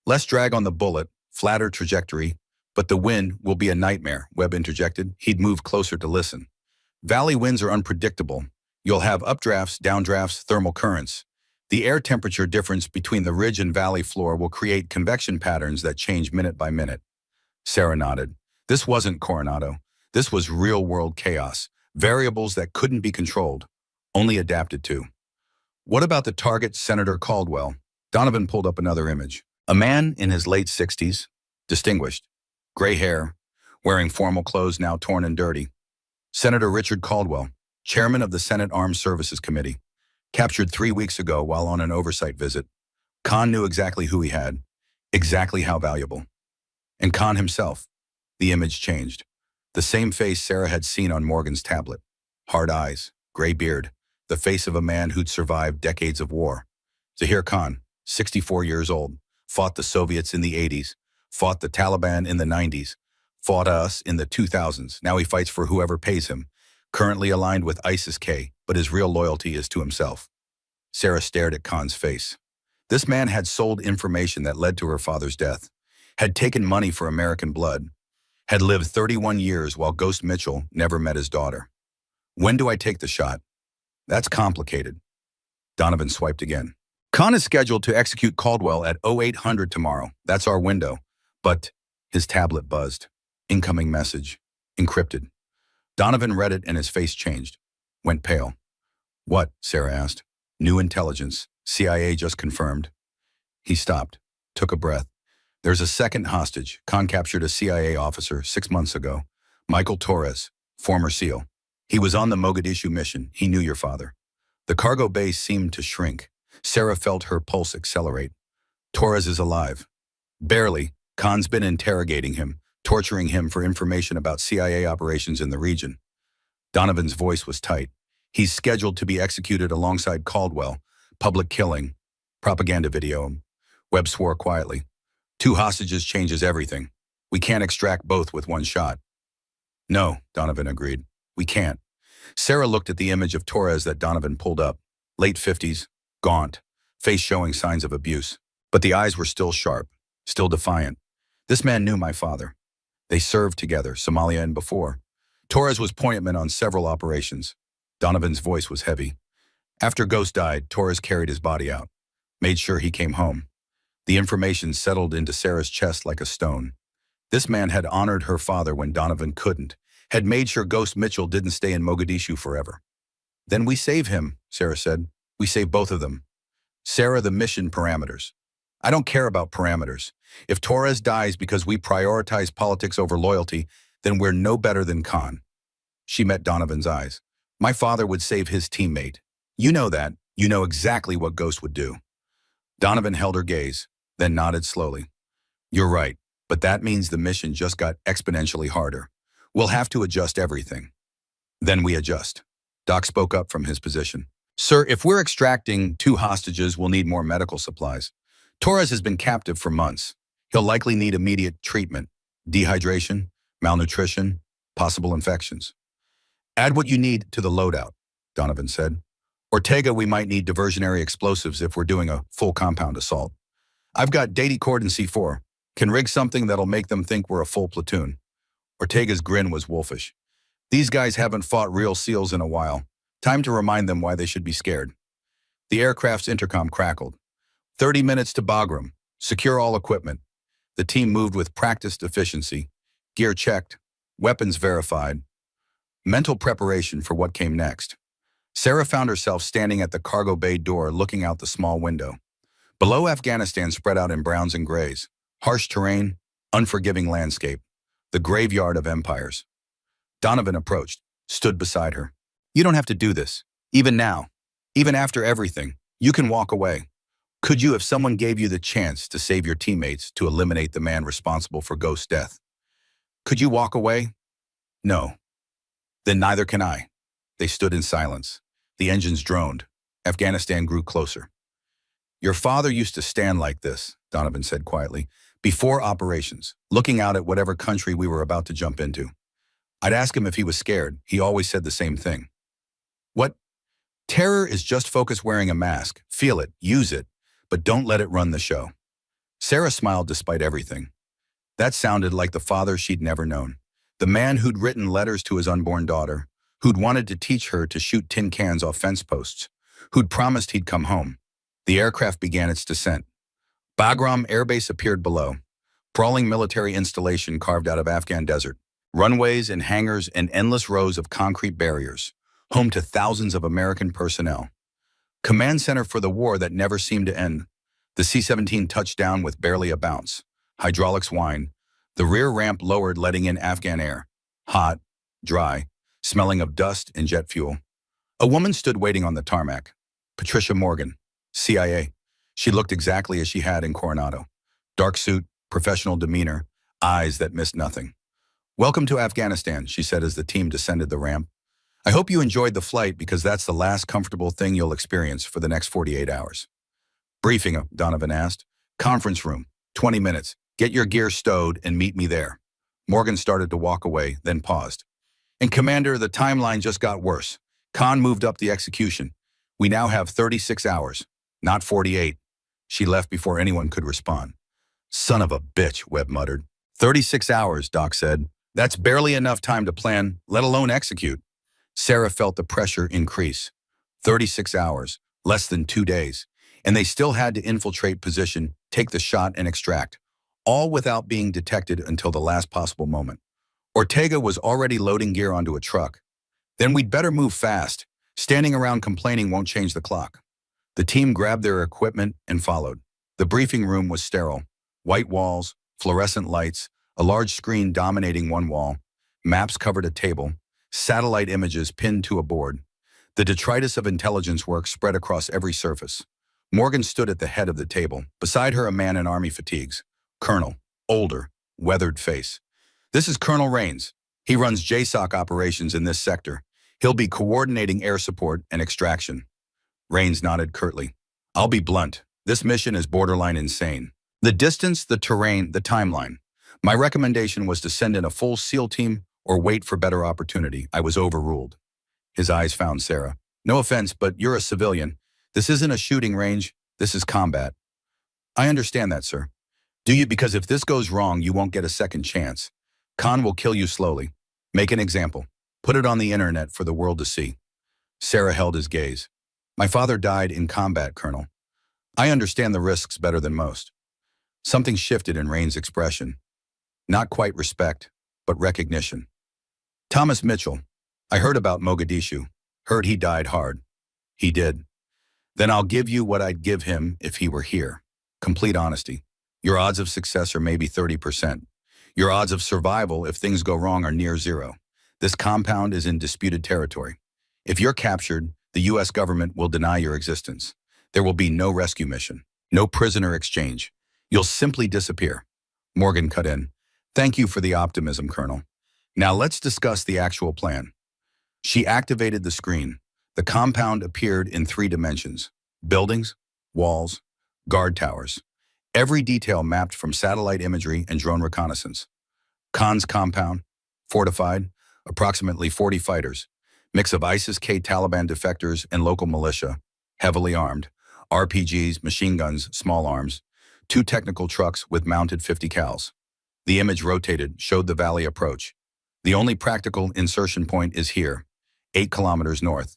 Less drag on the bullet, flatter trajectory, but the wind will be a nightmare, Webb interjected. He'd moved closer to listen. Valley winds are unpredictable. You'll have updrafts, downdrafts, thermal currents. The air temperature difference between the ridge and valley floor will create convection patterns that change minute by minute. Sarah nodded. This wasn't Coronado. This was real-world chaos. Variables that couldn't be controlled, only adapted to. What about the target, Senator Caldwell? Donovan pulled up another image. A man in his late 60s, distinguished, gray hair, wearing formal clothes now torn and dirty. Senator Richard Caldwell, chairman of the Senate Armed Services Committee, captured 3 weeks ago while on an oversight visit. Khan knew exactly who he had, exactly how valuable. And Khan himself. The image changed. The same face Sarah had seen on Morgan's tablet. Hard eyes, gray beard, the face of a man who'd survived decades of war. Zahir Khan, 64 years old, fought the Soviets in the 80s, fought the Taliban in the 90s, fought us in the 2000s. Now he fights for whoever pays him, currently aligned with ISIS-K, but his real loyalty is to himself. Sarah stared at Khan's face. This man had sold information that led to her father's death, had taken money for American blood, had lived 31 years while Ghost Mitchell never met his daughter. When do I take the shot? That's complicated. Donovan swiped again. Khan is scheduled to execute Caldwell at 0800 tomorrow. That's our window. But his tablet buzzed. Incoming message. Encrypted. Donovan read it and his face changed. Went pale. What? Sarah asked. New intelligence. CIA just confirmed. He stopped. Took a breath. There's a second hostage. Khan captured a CIA officer 6 months ago. Michael Torres, former SEAL. He was on the Mogadishu mission. He knew your father. The cargo bay seemed to shrink. Sarah felt her pulse accelerate. Torres is alive. Barely. Khan's been interrogating him, torturing him for information about CIA operations in the region. Donovan's voice was tight. He's scheduled to be executed alongside Caldwell. Public killing. Propaganda video. Webb swore quietly. Two hostages changes everything. We can't extract both with one shot. No, Donovan agreed. We can't. Sarah looked at the image of Torres that Donovan pulled up. Late 50s, gaunt, face showing signs of abuse. But the eyes were still sharp, still defiant. This man knew my father. They served together, Somalia and before. Torres was pointman on several operations. Donovan's voice was heavy. After Ghost died, Torres carried his body out, made sure he came home. The information settled into Sarah's chest like a stone. This man had honored her father when Donovan couldn't, had made sure Ghost Mitchell didn't stay in Mogadishu forever. Then we save him, Sarah said. We save both of them. Sarah, the mission parameters. I don't care about parameters. If Torres dies because we prioritize politics over loyalty, then we're no better than Khan. She met Donovan's eyes. My father would save his teammate. You know that. You know exactly what Ghost would do. Donovan held her gaze, then nodded slowly. You're right, but that means the mission just got exponentially harder. We'll have to adjust everything. Then we adjust. Doc spoke up from his position. Sir, if we're extracting two hostages, we'll need more medical supplies. Torres has been captive for months. He'll likely need immediate treatment, dehydration, malnutrition, possible infections. Add what you need to the loadout, Donovan said. Ortega, we might need diversionary explosives if we're doing a full compound assault. I've got Dadicord and C4. Can rig something that'll make them think we're a full platoon. Ortega's grin was wolfish. These guys haven't fought real SEALs in a while. Time to remind them why they should be scared. The aircraft's intercom crackled. 30 minutes to Bagram. Secure all equipment. The team moved with practiced efficiency. Gear checked. Weapons verified. Mental preparation for what came next. Sarah found herself standing at the cargo bay door looking out the small window. Below, Afghanistan spread out in browns and grays. Harsh terrain, unforgiving landscape. The graveyard of empires. Donovan approached, stood beside her. You don't have to do this. Even now. Even after everything. You can walk away. Could you if someone gave you the chance to save your teammates to eliminate the man responsible for Ghost's death? Could you walk away? No. Then neither can I. They stood in silence. The engines droned. Afghanistan grew closer. Your father used to stand like this, Donovan said quietly, before operations, looking out at whatever country we were about to jump into. I'd ask him if he was scared. He always said the same thing. What? Terror is just focus wearing a mask. Feel it, use it, but don't let it run the show. Sarah smiled despite everything. That sounded like the father she'd never known. The man who'd written letters to his unborn daughter, who'd wanted to teach her to shoot tin cans off fence posts, who'd promised he'd come home. The aircraft began its descent. Bagram Air Base appeared below, sprawling military installation carved out of Afghan desert. Runways and hangars and endless rows of concrete barriers, home to thousands of American personnel. Command center for the war that never seemed to end. The C-17 touched down with barely a bounce. Hydraulics whined. The rear ramp lowered, letting in Afghan air. Hot, dry, smelling of dust and jet fuel. A woman stood waiting on the tarmac. Patricia Morgan, CIA. She looked exactly as she had in Coronado. Dark suit, professional demeanor, eyes that missed nothing. Welcome to Afghanistan, she said as the team descended the ramp. I hope you enjoyed the flight because that's the last comfortable thing you'll experience for the next 48 hours. Briefing, Donovan asked. Conference room, 20 minutes. Get your gear stowed and meet me there. Morgan started to walk away, then paused. And Commander, the timeline just got worse. Khan moved up the execution. We now have 36 hours, not 48. She left before anyone could respond. Son of a bitch, Webb muttered. 36 hours, Doc said. That's barely enough time to plan, let alone execute. Sarah felt the pressure increase. 36 hours, less than 2 days. And they still had to infiltrate position, take the shot, and extract. All without being detected until the last possible moment. Ortega was already loading gear onto a truck. Then we'd better move fast. Standing around complaining won't change the clock. The team grabbed their equipment and followed. The briefing room was sterile. White walls, fluorescent lights, a large screen dominating one wall. Maps covered a table. Satellite images pinned to a board. The detritus of intelligence work spread across every surface. Morgan stood at the head of the table. Beside her, a man in army fatigues. Colonel, older, weathered face. This is Colonel Rains. He runs JSOC operations in this sector. He'll be coordinating air support and extraction. Rains nodded curtly. I'll be blunt. This mission is borderline insane. The distance, the terrain, the timeline. My recommendation was to send in a full SEAL team or wait for better opportunity. I was overruled. His eyes found Sarah. No offense, but you're a civilian. This isn't a shooting range. This is combat. I understand that, sir. Do you? Because if this goes wrong, you won't get a second chance. Khan will kill you slowly. Make an example. Put it on the internet for the world to see. Sarah held his gaze. My father died in combat, Colonel. I understand the risks better than most. Something shifted in Rain's expression. Not quite respect, but recognition. Thomas Mitchell. I heard about Mogadishu. Heard he died hard. He did. Then I'll give you what I'd give him if he were here. Complete honesty. Your odds of success are maybe 30%. Your odds of survival if things go wrong are near zero. This compound is in disputed territory. If you're captured, the U.S. government will deny your existence. There will be no rescue mission, no prisoner exchange. You'll simply disappear. Morgan cut in. Thank you for the optimism, Colonel. Now let's discuss the actual plan. She activated the screen. The compound appeared in 3 dimensions: buildings, walls, guard towers. Every detail mapped from satellite imagery and drone reconnaissance. Khan's compound, fortified, approximately 40 fighters, mix of ISIS-K Taliban defectors and local militia, heavily armed, RPGs, machine guns, small arms, 2 technical trucks with mounted 50 cals. The image rotated, showed the valley approach. The only practical insertion point is here, 8 kilometers north.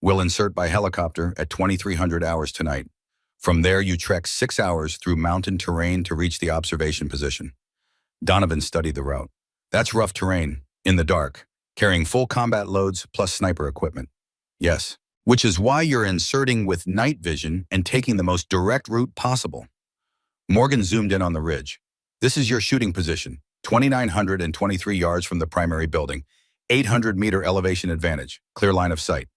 We'll insert by helicopter at 2300 hours tonight. From there, you trek 6 hours through mountain terrain to reach the observation position. Donovan studied the route. That's rough terrain, in the dark, carrying full combat loads plus sniper equipment. Yes, which is why you're inserting with night vision and taking the most direct route possible. Morgan zoomed in on the ridge. This is your shooting position, 2,923 yards from the primary building, 800-meter elevation advantage, clear line of sight.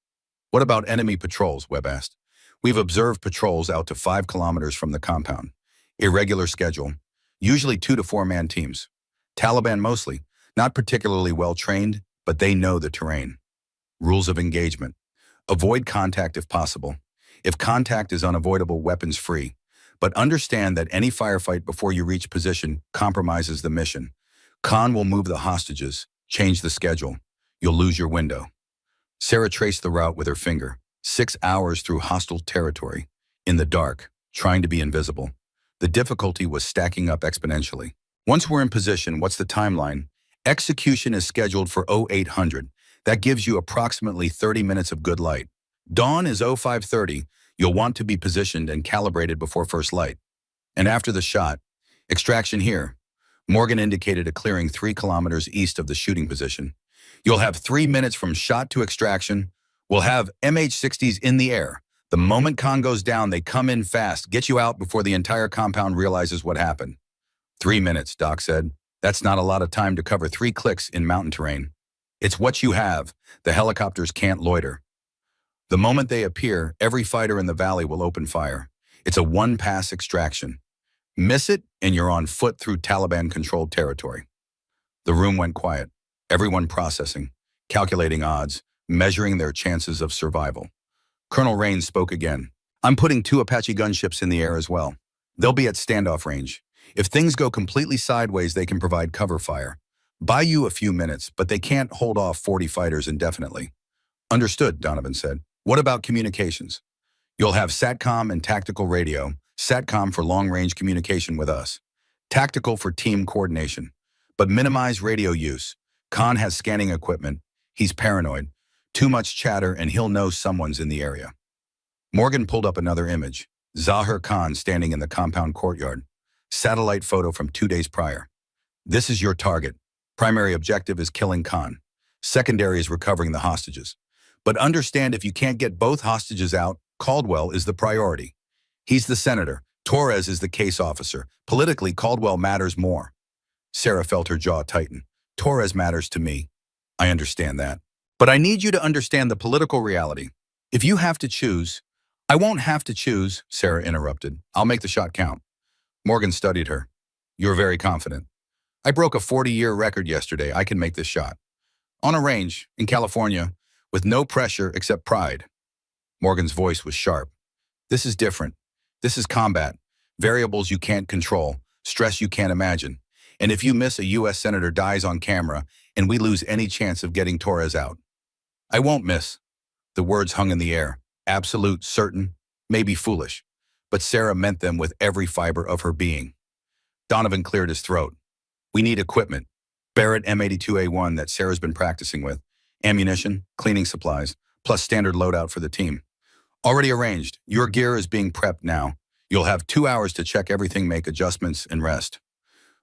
What about enemy patrols? Webb asked. We've observed patrols out to 5 kilometers from the compound. Irregular schedule, usually 2 to 4-man teams. Taliban mostly, not particularly well trained, but they know the terrain. Rules of engagement. Avoid contact if possible. If contact is unavoidable, weapons free. But understand that any firefight before you reach position compromises the mission. Khan will move the hostages, change the schedule. You'll lose your window. Sarah traced the route with her finger. 6 hours through hostile territory, in the dark, trying to be invisible. The difficulty was stacking up exponentially. Once we're in position, what's the timeline? Execution is scheduled for 0800. That gives you approximately 30 minutes of good light. Dawn is 0530. You'll want to be positioned and calibrated before first light. And after the shot, extraction here. Morgan indicated a clearing 3 kilometers east of the shooting position. You'll have 3 minutes from shot to extraction. We'll have MH-60s in the air. The moment Khan goes down, they come in fast, get you out before the entire compound realizes what happened. 3 minutes, Doc said. That's not a lot of time to cover 3 clicks in mountain terrain. It's what you have. The helicopters can't loiter. The moment they appear, every fighter in the valley will open fire. It's a one-pass extraction. Miss it, and you're on foot through Taliban-controlled territory. The room went quiet. Everyone processing, calculating odds, measuring their chances of survival. Colonel Rains spoke again. I'm putting 2 Apache gunships in the air as well. They'll be at standoff range. If things go completely sideways, they can provide cover fire. Buy you a few minutes, but they can't hold off 40 fighters indefinitely. Understood, Donovan said. What about communications? You'll have SATCOM and tactical radio. SATCOM for long-range communication with us. Tactical for team coordination. But minimize radio use. Khan has scanning equipment. He's paranoid. Too much chatter and he'll know someone's in the area. Morgan pulled up another image. Zahir Khan standing in the compound courtyard. Satellite photo from 2 days prior. This is your target. Primary objective is killing Khan. Secondary is recovering the hostages. But understand, if you can't get both hostages out, Caldwell is the priority. He's the senator. Torres is the case officer. Politically, Caldwell matters more. Sarah felt her jaw tighten. Torres matters to me. I understand that. But I need you to understand the political reality. If you have to choose— I won't have to choose, Sarah interrupted. I'll make the shot count. Morgan studied her. You're very confident. I broke a 40-year record yesterday. I can make this shot. On a range, in California, with no pressure except pride. Morgan's voice was sharp. This is different. This is combat. variables you can't control, stress you can't imagine. And if you miss, a U.S. senator dies on camera, and we lose any chance of getting Torres out. I won't miss. The words hung in the air. Absolute, certain, maybe foolish. But Sarah meant them with every fiber of her being. Donovan cleared his throat. We need equipment. Barrett M82A1 that Sarah's been practicing with. Ammunition, cleaning supplies, plus standard loadout for the team. Already arranged. Your gear is being prepped now. You'll have 2 hours to check everything, make adjustments, and rest.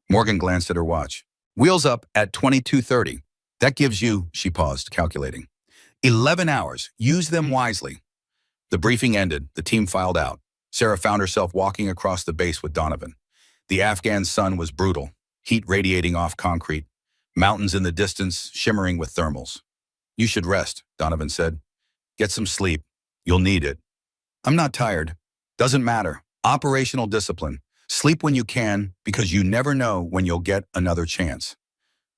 Morgan glanced at her watch. Wheels up at 22:30. That gives you, she paused, calculating, 11 hours. Use them wisely. The briefing ended. The team filed out. Sarah found herself walking across the base with Donovan. The Afghan sun was brutal, heat radiating off concrete, mountains in the distance shimmering with thermals. You should rest, Donovan said. Get some sleep. You'll need it. I'm not tired. Doesn't matter. Operational discipline. Sleep when you can, because you never know when you'll get another chance.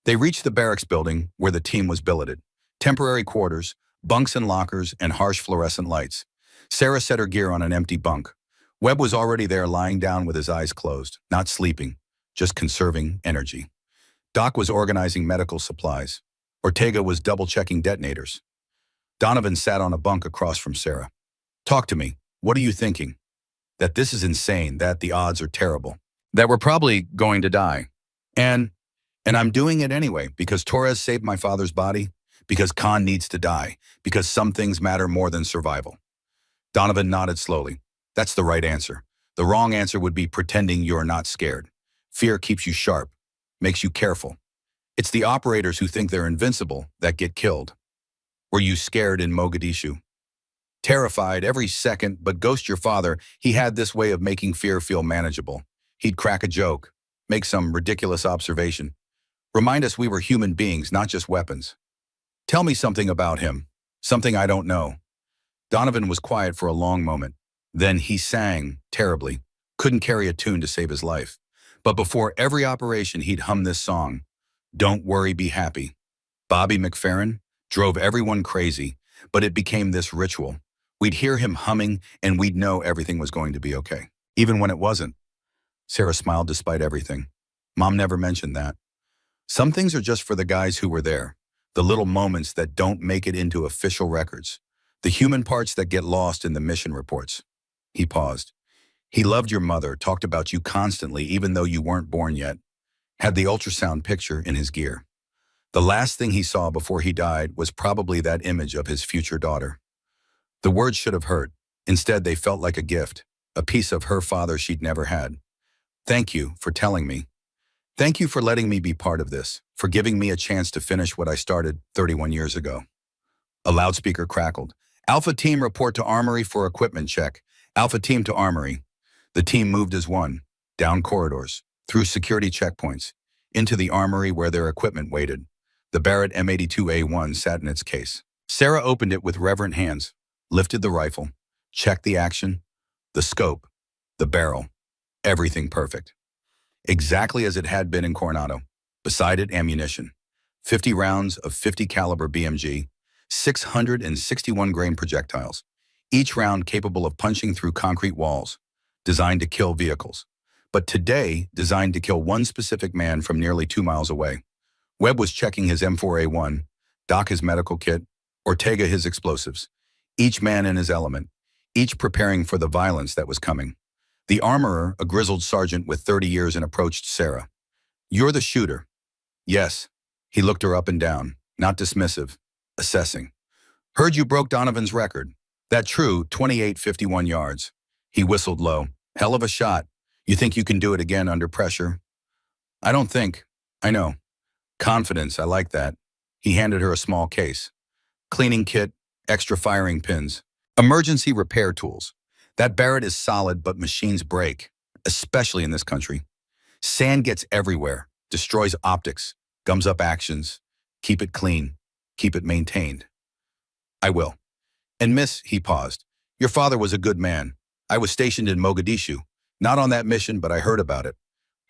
They reached the barracks building where the team was billeted. Temporary quarters, bunks and lockers, and harsh fluorescent lights. Sarah set her gear on an empty bunk. Webb was already there, lying down with his eyes closed, not sleeping, just conserving energy. Doc was organizing medical supplies. Ortega was double-checking detonators. Donovan sat on a bunk across from Sarah. Talk to me. What are you thinking? That this is insane, that the odds are terrible, that we're probably going to die. And I'm doing it anyway, because Torres saved my father's body, because Khan needs to die, because some things matter more than survival. Donovan nodded slowly. That's the right answer. The wrong answer would be pretending you're not scared. Fear keeps you sharp, makes you careful. It's the operators who think they're invincible that get killed. Were you scared in Mogadishu? Terrified every second, but ghost your father, he had this way of making fear feel manageable. He'd crack a joke, make some ridiculous observation. Remind us we were human beings, not just weapons. Tell me something about him, something I don't know. Donovan was quiet for a long moment. Then he sang, terribly, couldn't carry a tune to save his life. But before every operation, he'd hum this song, Don't Worry, Be Happy. Bobby McFerrin drove everyone crazy, but it became this ritual. We'd hear him humming, and we'd know everything was going to be okay, even when it wasn't. Sarah smiled despite everything. Mom never mentioned that. Some things are just for the guys who were there, the little moments that don't make it into official records, the human parts that get lost in the mission reports. He paused. He loved your mother, talked about you constantly, even though you weren't born yet, had the ultrasound picture in his gear. The last thing he saw before he died was probably that image of his future daughter. The words should have hurt. Instead, they felt like a gift, a piece of her father she'd never had. Thank you for telling me. Thank you for letting me be part of this, for giving me a chance to finish what I started 31 years ago. A loudspeaker crackled. Alpha Team, report to Armory for equipment check. Alpha Team to Armory. The team moved as one, down corridors, through security checkpoints, into the armory where their equipment waited. The Barrett M82A1 sat in its case. Sarah opened it with reverent hands, lifted the rifle, checked the action, the scope, the barrel, everything perfect. Exactly as it had been in Coronado. Beside it, ammunition. 50 rounds of 50 caliber BMG, 661 grain projectiles, each round capable of punching through concrete walls, designed to kill vehicles. But today, designed to kill one specific man from nearly 2 miles away. Webb was checking his M4A1, Doc his medical kit, Ortega his explosives. Each man in his element, each preparing for the violence that was coming. The armorer, a grizzled sergeant with 30 years, and approached Sarah. You're the shooter. Yes. He looked her up and down, not dismissive, assessing. Heard you broke Donovan's record. That true, 28.51 yards. He whistled low. Hell of a shot. You think you can do it again under pressure? I don't think. I know. Confidence, I like that. He handed her a small case. Cleaning kit, extra firing pins, emergency repair tools. That Barrett is solid, but machines break, especially in this country. Sand gets everywhere, destroys optics, gums up actions. Keep it clean. Keep it maintained. I will. And miss, he paused. Your father was a good man. I was stationed in Mogadishu. Not on that mission, but I heard about it.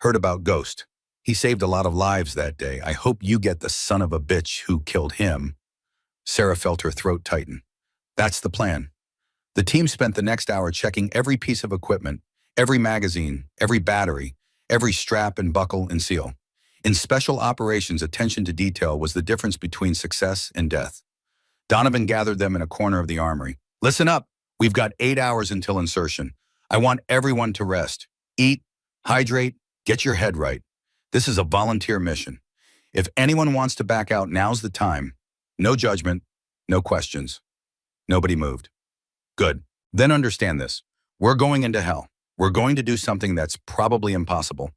Heard about Ghost. He saved a lot of lives that day. I hope you get the son of a bitch who killed him. Sarah felt her throat tighten. That's the plan. The team spent the next hour checking every piece of equipment, Every magazine, every battery, every strap and buckle and seal. In special operations, attention to detail was the difference between success and death. Donovan gathered them in a corner of the armory. Listen up. We've got 8 hours until insertion. I want everyone to rest. Eat, hydrate, get your head right. This is a volunteer mission. If anyone wants to back out, now's the time. No judgment, no questions. Nobody moved. Good. Then understand this. We're going into hell. We're going to do something that's probably impossible.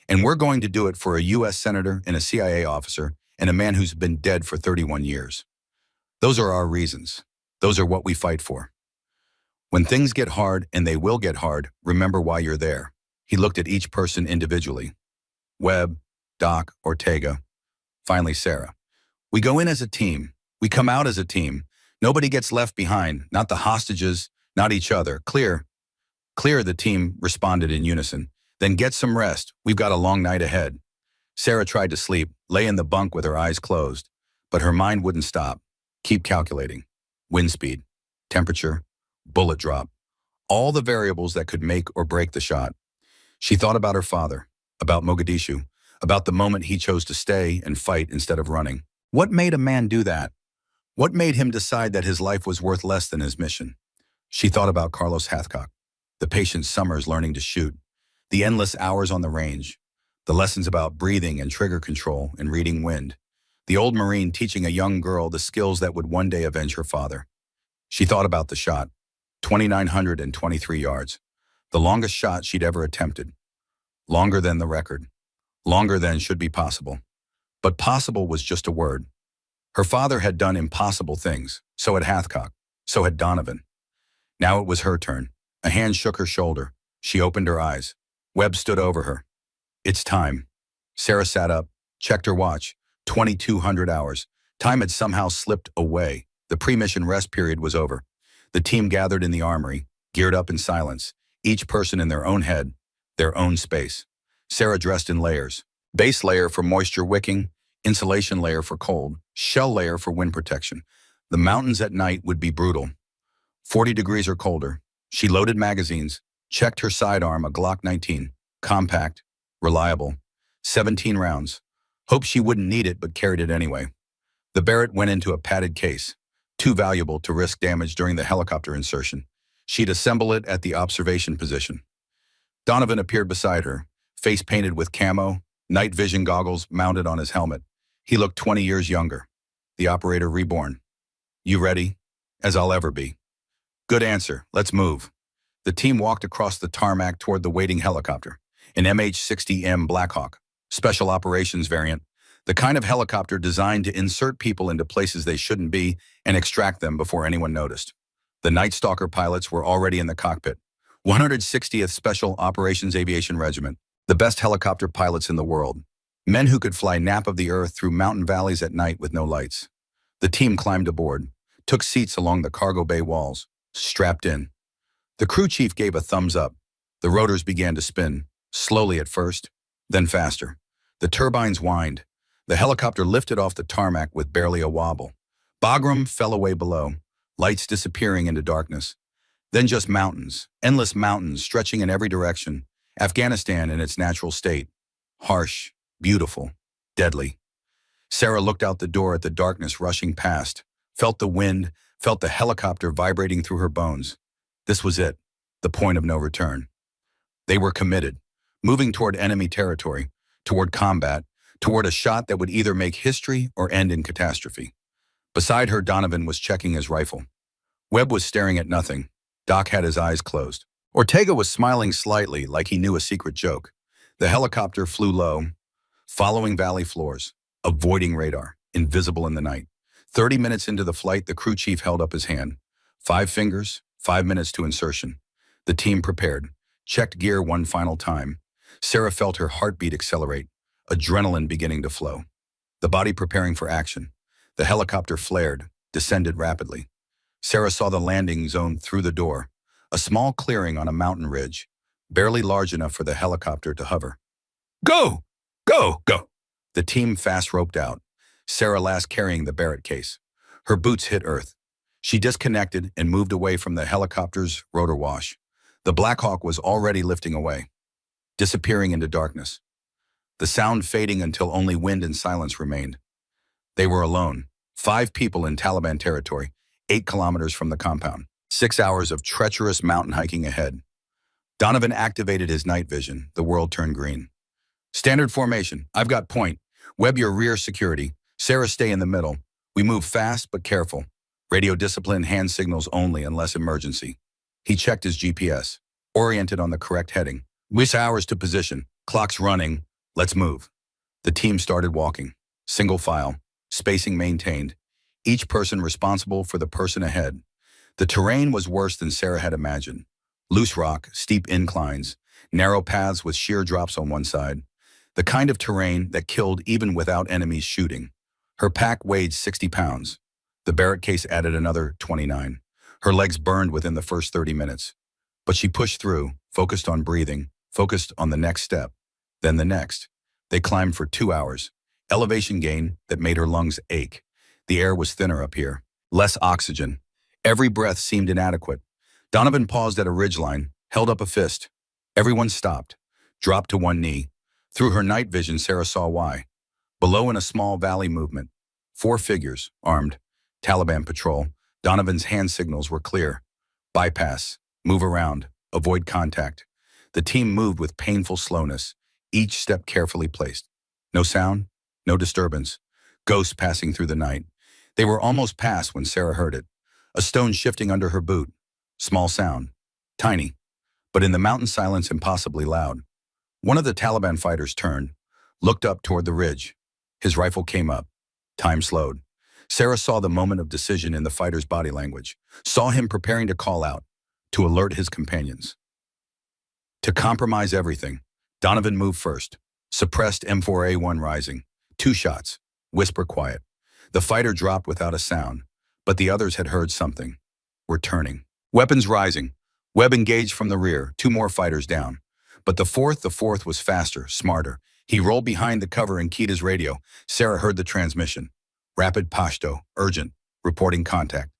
And we're going to do it for a U.S. senator and a CIA officer and a man who's been dead for 31 years. Those are our reasons. Those are what we fight for. When things get hard, and they will get hard, remember why you're there. He looked at each person individually. Webb, Doc, Ortega, finally Sarah. We go in as a team. We come out as a team. Nobody gets left behind, not the hostages, not each other. Clear. Clear, the team responded in unison. Then get some rest. We've got a long night ahead. Sarah tried to sleep, lay in the bunk with her eyes closed, but her mind wouldn't stop. Keep calculating. Wind speed, temperature, bullet drop, all the variables that could make or break the shot. She thought about her father, about Mogadishu, about the moment he chose to stay and fight instead of running. What made a man do that? What made him decide that his life was worth less than his mission? She thought about Carlos Hathcock, the patient summers learning to shoot, the endless hours on the range, the lessons about breathing and trigger control and reading wind, the old Marine teaching a young girl the skills that would one day avenge her father. She thought about the shot, 2,923 yards, the longest shot she'd ever attempted. Longer than the record. Longer than should be possible. But possible was just a word. Her father had done impossible things. So had Hathcock. So had Donovan. Now it was her turn. A hand shook her shoulder. She opened her eyes. Webb stood over her. It's time. Sarah sat up, checked her watch. 2,200 hours. Time had somehow slipped away. The pre-mission rest period was over. The team gathered in the armory, geared up in silence, each person in their own head, their own space. Sarah dressed in layers. Base layer for moisture wicking, insulation layer for cold, shell layer for wind protection. The mountains at night would be brutal. 40 degrees or colder. She loaded magazines, checked her sidearm, a Glock 19, compact, reliable, 17 rounds. Hoped she wouldn't need it, but carried it anyway. The Barrett went into a padded case, too valuable to risk damage during the helicopter insertion. She'd assemble it at the observation position. Donovan appeared beside her, face painted with camo, night vision goggles mounted on his helmet. He looked 20 years younger. The operator reborn. You ready? As I'll ever be. Good answer. Let's move. The team walked across the tarmac toward the waiting helicopter, an MH-60M Blackhawk, special operations variant, the kind of helicopter designed to insert people into places they shouldn't be and extract them before anyone noticed. The Night Stalker pilots were already in the cockpit. 160th Special Operations Aviation Regiment, the best helicopter pilots in the world. Men who could fly nap of the earth through mountain valleys at night with no lights. The team climbed aboard, took seats along the cargo bay walls, strapped in. The crew chief gave a thumbs up. The rotors began to spin, slowly at first, then faster. The turbines whined. The helicopter lifted off the tarmac with barely a wobble. Bagram fell away below, lights disappearing into darkness. Then just mountains, endless mountains stretching in every direction. Afghanistan in its natural state. Harsh, beautiful, deadly. Sarah looked out the door at the darkness rushing past, felt the wind, felt the helicopter vibrating through her bones. This was it, the point of no return. They were committed, moving toward enemy territory, toward combat, toward a shot that would either make history or end in catastrophe. Beside her, Donovan was checking his rifle. Webb was staring at nothing. Doc had his eyes closed. Ortega was smiling slightly, like he knew a secret joke. The helicopter flew low, following valley floors, avoiding radar, invisible in the night. 30 minutes into the flight, the crew chief held up his hand. 5 fingers, 5 minutes to insertion. The team prepared, checked gear one final time. Sarah felt her heartbeat accelerate, adrenaline beginning to flow. The body preparing for action. The helicopter flared, descended rapidly. Sarah saw the landing zone through the door, a small clearing on a mountain ridge, barely large enough for the helicopter to hover. Go! Go! Go! The team fast roped out, Sarah last carrying the Barrett case. Her boots hit earth. She disconnected and moved away from the helicopter's rotor wash. The Black Hawk was already lifting away, disappearing into darkness, the sound fading until only wind and silence remained. They were alone, 5 people in Taliban territory, 8 kilometers from the compound, 6 hours of treacherous mountain hiking ahead. Donovan activated his night vision. The world turned green. Standard formation. I've got point. Webb your rear security. Sarah, stay in the middle. We move fast but careful. Radio discipline, hand signals only unless emergency. He checked his GPS, oriented on the correct heading. Which hours to position. Clock's running. Let's move. The team started walking. Single file. Spacing maintained. Each person responsible for the person ahead. The terrain was worse than Sarah had imagined. Loose rock, steep inclines, narrow paths with sheer drops on one side. The kind of terrain that killed even without enemies shooting. Her pack weighed 60 pounds. The Barrett case added another 29. Her legs burned within the first 30 minutes. But she pushed through, focused on breathing, focused on the next step, then the next. They climbed for 2 hours. Elevation gain that made her lungs ache. The air was thinner up here. Less oxygen. Every breath seemed inadequate. Donovan paused at a ridgeline, held up a fist. Everyone stopped, dropped to one knee. Through her night vision, Sarah saw why. Below, in a small valley movement, 4 figures, armed. Taliban patrol. Donovan's hand signals were clear. Bypass, move around, avoid contact. The team moved with painful slowness, each step carefully placed. No sound, no disturbance. Ghosts passing through the night. They were almost past when Sarah heard it. A stone shifting under her boot. Small sound. Tiny. But in the mountain silence, impossibly loud. One of the Taliban fighters turned, looked up toward the ridge. His rifle came up. Time slowed. Sarah saw the moment of decision in the fighter's body language. Saw him preparing to call out, to alert his companions. To compromise everything, Donovan moved first. Suppressed M4A1 rising. 2 shots. Whisper quiet. The fighter dropped without a sound, but the others had heard something. Were turning. Weapons rising. Webb engaged from the rear, 2 more fighters down. But the fourth was faster, smarter. He rolled behind the cover and keyed his radio. Sarah heard the transmission. Rapid Pashto, urgent, reporting contact.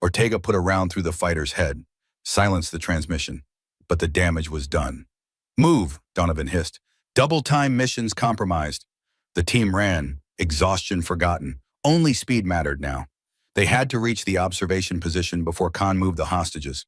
Ortega put a round through the fighter's head, silenced the transmission. But the damage was done. Move, Donovan hissed. Double-time missions compromised. The team ran, exhaustion forgotten. Only speed mattered now. They had to reach the observation position before Khan moved the hostages,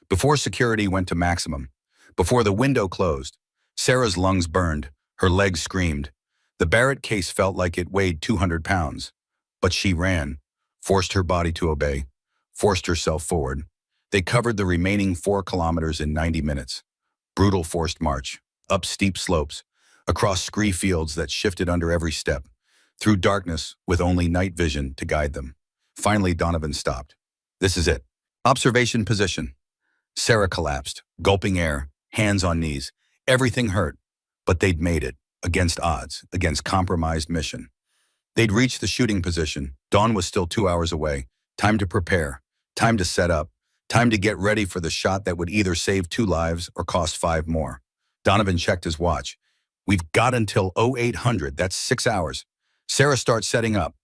before security went to maximum, before the window closed. Sarah's lungs burned, her legs screamed. The Barrett case felt like it weighed 200 pounds. But she ran, forced her body to obey, forced herself forward. They covered the remaining 4 kilometers in 90 minutes. Brutal forced march, up steep slopes, across scree fields that shifted under every step, through darkness with only night vision to guide them. Finally, Donovan stopped. This is it. Observation position. Sarah collapsed, gulping air, hands on knees. Everything hurt, but they'd made it, against odds, against compromised mission. They'd reached the shooting position. Dawn was still 2 hours away. Time to prepare, time to set up, time to get ready for the shot that would either save 2 lives or cost 5 more. Donovan checked his watch. We've got until 0800, that's 6 hours. Sarah starts setting up.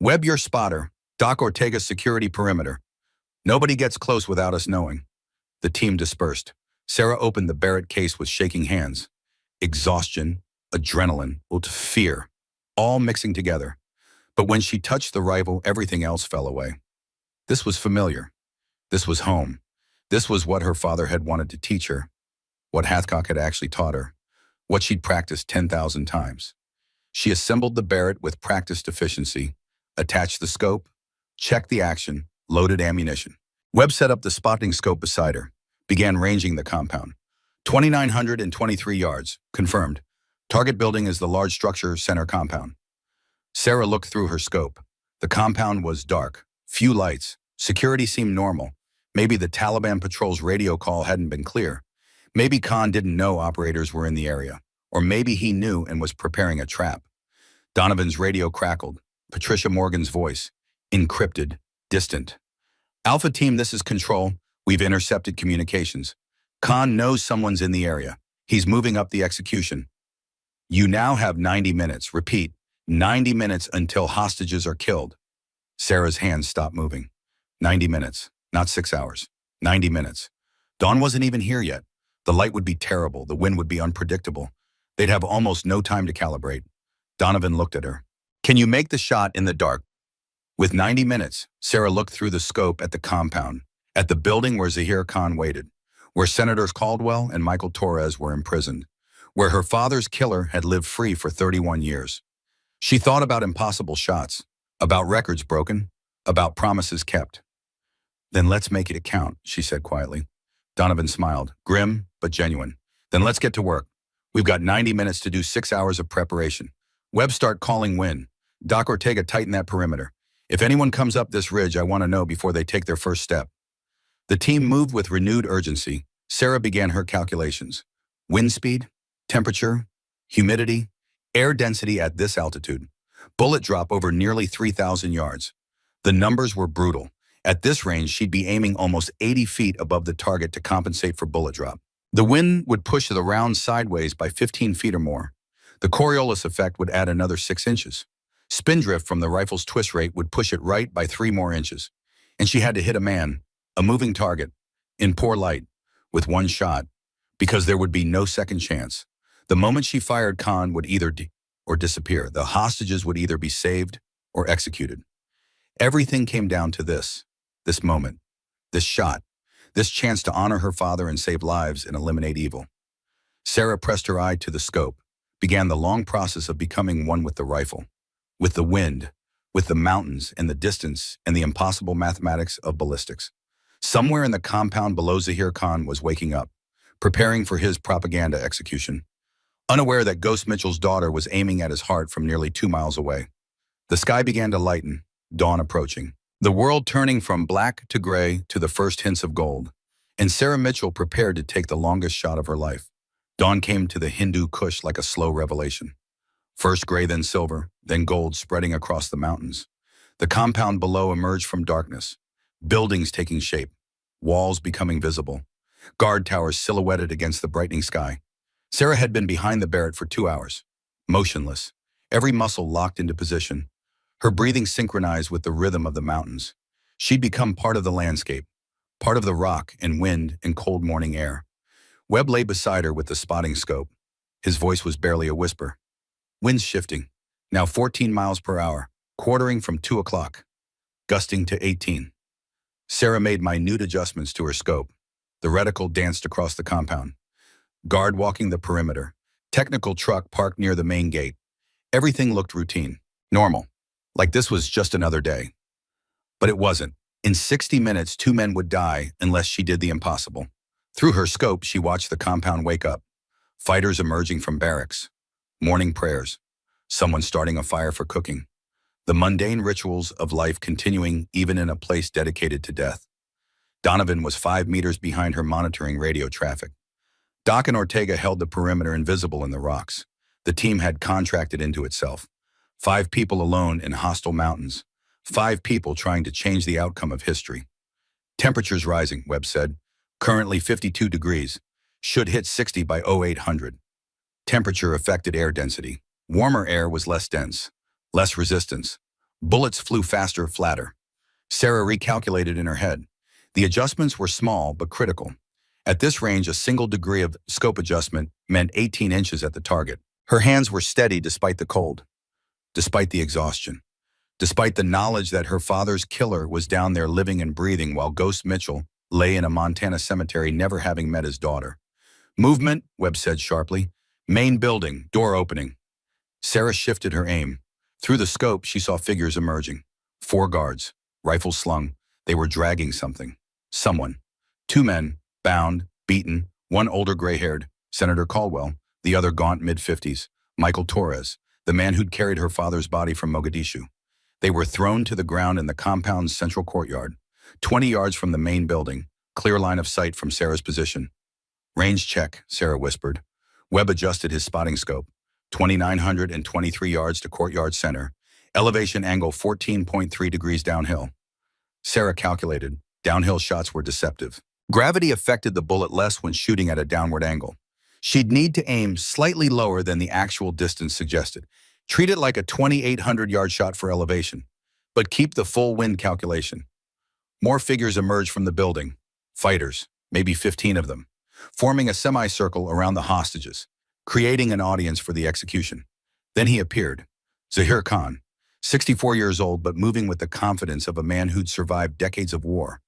Webb your spotter. Doc Ortega's security perimeter. Nobody gets close without us knowing. The team dispersed. Sarah opened the Barrett case with shaking hands. Exhaustion, adrenaline, fear, all mixing together. But when she touched the rifle, everything else fell away. This was familiar. This was home. This was what her father had wanted to teach her, what Hathcock had actually taught her, what she'd practiced 10,000 times. She assembled the Barrett with practiced efficiency, attached the scope, checked the action, loaded ammunition. Webb set up the spotting scope beside her, began ranging the compound. 2,923 yards, confirmed. Target building is the large structure center compound. Sarah looked through her scope. The compound was dark, few lights. Security seemed normal. Maybe the Taliban patrol's radio call hadn't been clear. Maybe Khan didn't know operators were in the area. Or maybe he knew and was preparing a trap. Donovan's radio crackled. Patricia Morgan's voice, encrypted, distant. Alpha Team, this is Control. We've intercepted communications. Khan knows someone's in the area. He's moving up the execution. You now have 90 minutes. Repeat, 90 minutes until hostages are killed. Sarah's hands stopped moving. 90 minutes, not 6 hours. 90 minutes. Dawn wasn't even here yet. The light would be terrible, the wind would be unpredictable. They'd have almost no time to calibrate. Donovan looked at her. Can you make the shot in the dark? With 90 minutes, Sarah looked through the scope at the compound, at the building where Zahir Khan waited, where Senators Caldwell and Michael Torres were imprisoned, where her father's killer had lived free for 31 years. She thought about impossible shots, about records broken, about promises kept. Then let's make it count, she said quietly. Donovan smiled, grim but genuine. Then let's get to work. We've got 90 minutes to do 6 hours of preparation. Webb, start calling Win. Doc Ortega, tighten that perimeter. If anyone comes up this ridge, I want to know before they take their first step. The team moved with renewed urgency. Sarah began her calculations. Wind speed, temperature, humidity, air density at this altitude. Bullet drop over nearly 3,000 yards. The numbers were brutal. At this range, she'd be aiming almost 80 feet above the target to compensate for bullet drop. The wind would push the round sideways by 15 feet or more. The Coriolis effect would add another 6 inches. Spin drift from the rifle's twist rate would push it right by 3 more inches. And she had to hit a man, a moving target, in poor light, with one shot, because there would be no second chance. The moment she fired, Khan would either or disappear. The hostages would either be saved or executed. Everything came down to this moment, this shot, this chance to honor her father and save lives and eliminate evil. Sarah pressed her eye to the scope, began the long process of becoming one with the rifle, with the wind, with the mountains and the distance and the impossible mathematics of ballistics. Somewhere in the compound below, Zahir Khan was waking up, preparing for his propaganda execution, unaware that Ghost Mitchell's daughter was aiming at his heart from nearly 2 miles away. The sky began to lighten, dawn approaching. The world turning from black to gray to the first hints of gold, and Sarah Mitchell prepared to take the longest shot of her life. Dawn came to the Hindu Kush like a slow revelation. First gray, then silver, then gold spreading across the mountains. The compound below emerged from darkness, buildings taking shape, walls becoming visible, guard towers silhouetted against the brightening sky. Sarah had been behind the Barrett for 2 hours, motionless, every muscle locked into position, her breathing synchronized with the rhythm of the mountains. She'd become part of the landscape, part of the rock and wind and cold morning air. Webb lay beside her with the spotting scope. His voice was barely a whisper. Winds shifting, now 14 miles per hour, quartering from 2 o'clock, gusting to 18. Sarah made minute adjustments to her scope. The reticle danced across the compound. Guard walking the perimeter. Technical truck parked near the main gate. Everything looked routine, normal, like this was just another day. But it wasn't. In 60 minutes, 2 men would die unless she did the impossible. Through her scope, she watched the compound wake up. Fighters emerging from barracks. Morning prayers. Someone starting a fire for cooking. The mundane rituals of life continuing even in a place dedicated to death. Donovan was 5 meters behind her, monitoring radio traffic. Doc and Ortega held the perimeter invisible in the rocks. The team had contracted into itself. 5 people alone in hostile mountains. 5 people trying to change the outcome of history. Temperatures rising, Webb said. Currently 52 degrees. Should hit 60 by 0800. Temperature affected air density. Warmer air was less dense, less resistance. Bullets flew faster, flatter. Sarah recalculated in her head. The adjustments were small but critical. At this range, a single degree of scope adjustment meant 18 inches at the target. Her hands were steady despite the cold, despite the exhaustion, despite the knowledge that her father's killer was down there living and breathing while Ghost Mitchell lay in a Montana cemetery, never having met his daughter. Movement, Webb said sharply. Main building, door opening. Sarah shifted her aim. Through the scope, she saw figures emerging. 4 guards, rifles slung. They were dragging something. Someone. 2 men, bound, beaten, one older gray-haired, Senator Caldwell, the other gaunt mid-50s, Michael Torres, the man who'd carried her father's body from Mogadishu. They were thrown to the ground in the compound's central courtyard, 20 yards from the main building, clear line of sight from Sarah's position. Range check, Sarah whispered. Webb adjusted his spotting scope. 2,923 yards to courtyard center. Elevation angle 14.3 degrees downhill. Sarah calculated. Downhill shots were deceptive. Gravity affected the bullet less when shooting at a downward angle. She'd need to aim slightly lower than the actual distance suggested. Treat it like a 2,800-yard shot for elevation, but keep the full wind calculation. More figures emerged from the building. Fighters, maybe 15 of them. forming a semicircle around the hostages, creating an audience for the execution. Then he appeared. Zahir Khan, 64 years old but moving with the confidence of a man who'd survived decades of war.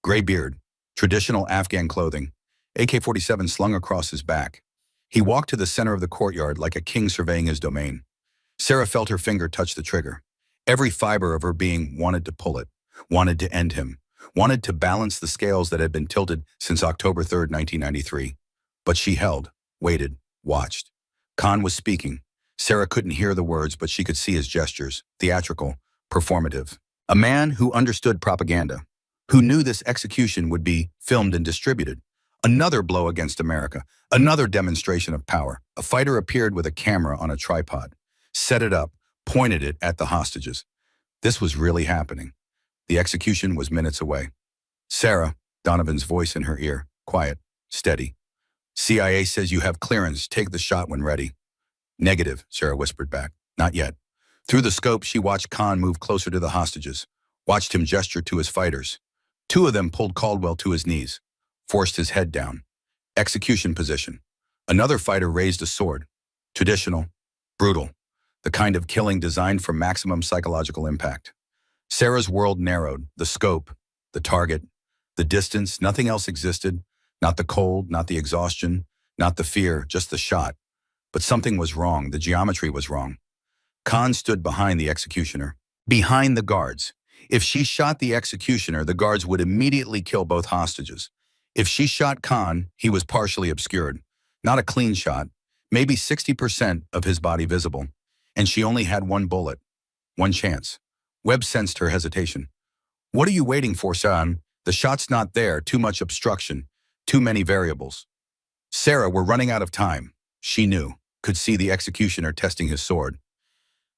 Gray beard, traditional Afghan clothing, AK-47 slung across his back. He walked to the center of the courtyard like a king surveying his domain. Sarah felt her finger touch the trigger. Every fiber of her being wanted to pull it, wanted to end him, wanted to balance the scales that had been tilted since October 3rd, 1993. But she held, waited, watched. Khan was speaking. Sarah couldn't hear the words, but she could see his gestures, theatrical, performative. A man who understood propaganda, who knew this execution would be filmed and distributed. Another blow against America, another demonstration of power. A fighter appeared with a camera on a tripod, set it up, pointed it at the hostages. This was really happening. The execution was minutes away. Sarah, Donovan's voice in her ear, quiet, steady. CIA says you have clearance, take the shot when ready. Negative, Sarah whispered back. Not yet. Through the scope, she watched Khan move closer to the hostages, watched him gesture to his fighters. Two of them pulled Caldwell to his knees, forced his head down. Execution position. Another fighter raised a sword. Traditional, brutal, the kind of killing designed for maximum psychological impact. Sarah's world narrowed, the scope, the target, the distance, nothing else existed. Not the cold, not the exhaustion, not the fear, just the shot. But something was wrong, the geometry was wrong. Khan stood behind the executioner, behind the guards. If she shot the executioner, the guards would immediately kill both hostages. If she shot Khan, he was partially obscured. Not a clean shot, maybe 60% of his body visible. And she only had one bullet, one chance. Webb sensed her hesitation. What are you waiting for, son? The shot's not there, too much obstruction, too many variables. Sarah, we're running out of time. She knew, could see the executioner testing his sword.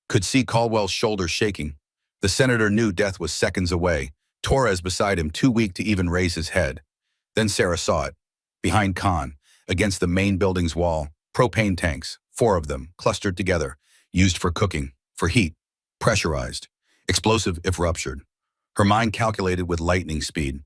Could see Caldwell's shoulders shaking. The senator knew death was seconds away, Torres beside him too weak to even raise his head. Then Sarah saw it. Behind Khan, against the main building's wall, propane tanks, 4 of them, clustered together, used for cooking, for heat, pressurized, explosive if ruptured. Her mind calculated with lightning speed.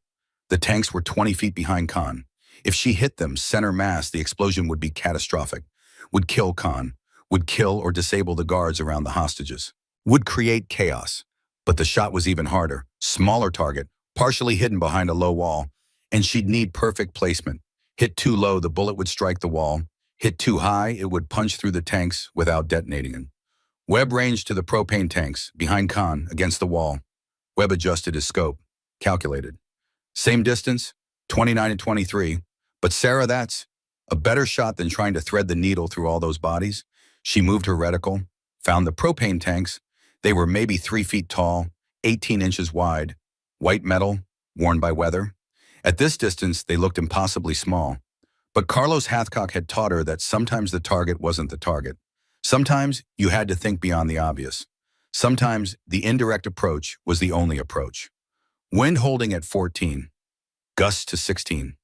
The tanks were 20 feet behind Khan. If she hit them center mass, the explosion would be catastrophic, would kill Khan, would kill or disable the guards around the hostages, would create chaos. But the shot was even harder, smaller target, partially hidden behind a low wall, and she'd need perfect placement. Hit too low, the bullet would strike the wall. Hit too high, it would punch through the tanks without detonating them. Webb ranged to the propane tanks, behind Khan, against the wall. Webb adjusted his scope, calculated. Same distance, 29 and 23, but Sarah, that's a better shot than trying to thread the needle through all those bodies. She moved her reticle, found the propane tanks. They were maybe 3 feet tall, 18 inches wide, white metal, worn by weather. At this distance, they looked impossibly small. But Carlos Hathcock had taught her that sometimes the target wasn't the target. Sometimes you had to think beyond the obvious. Sometimes the indirect approach was the only approach. Wind holding at 14, gusts to 16.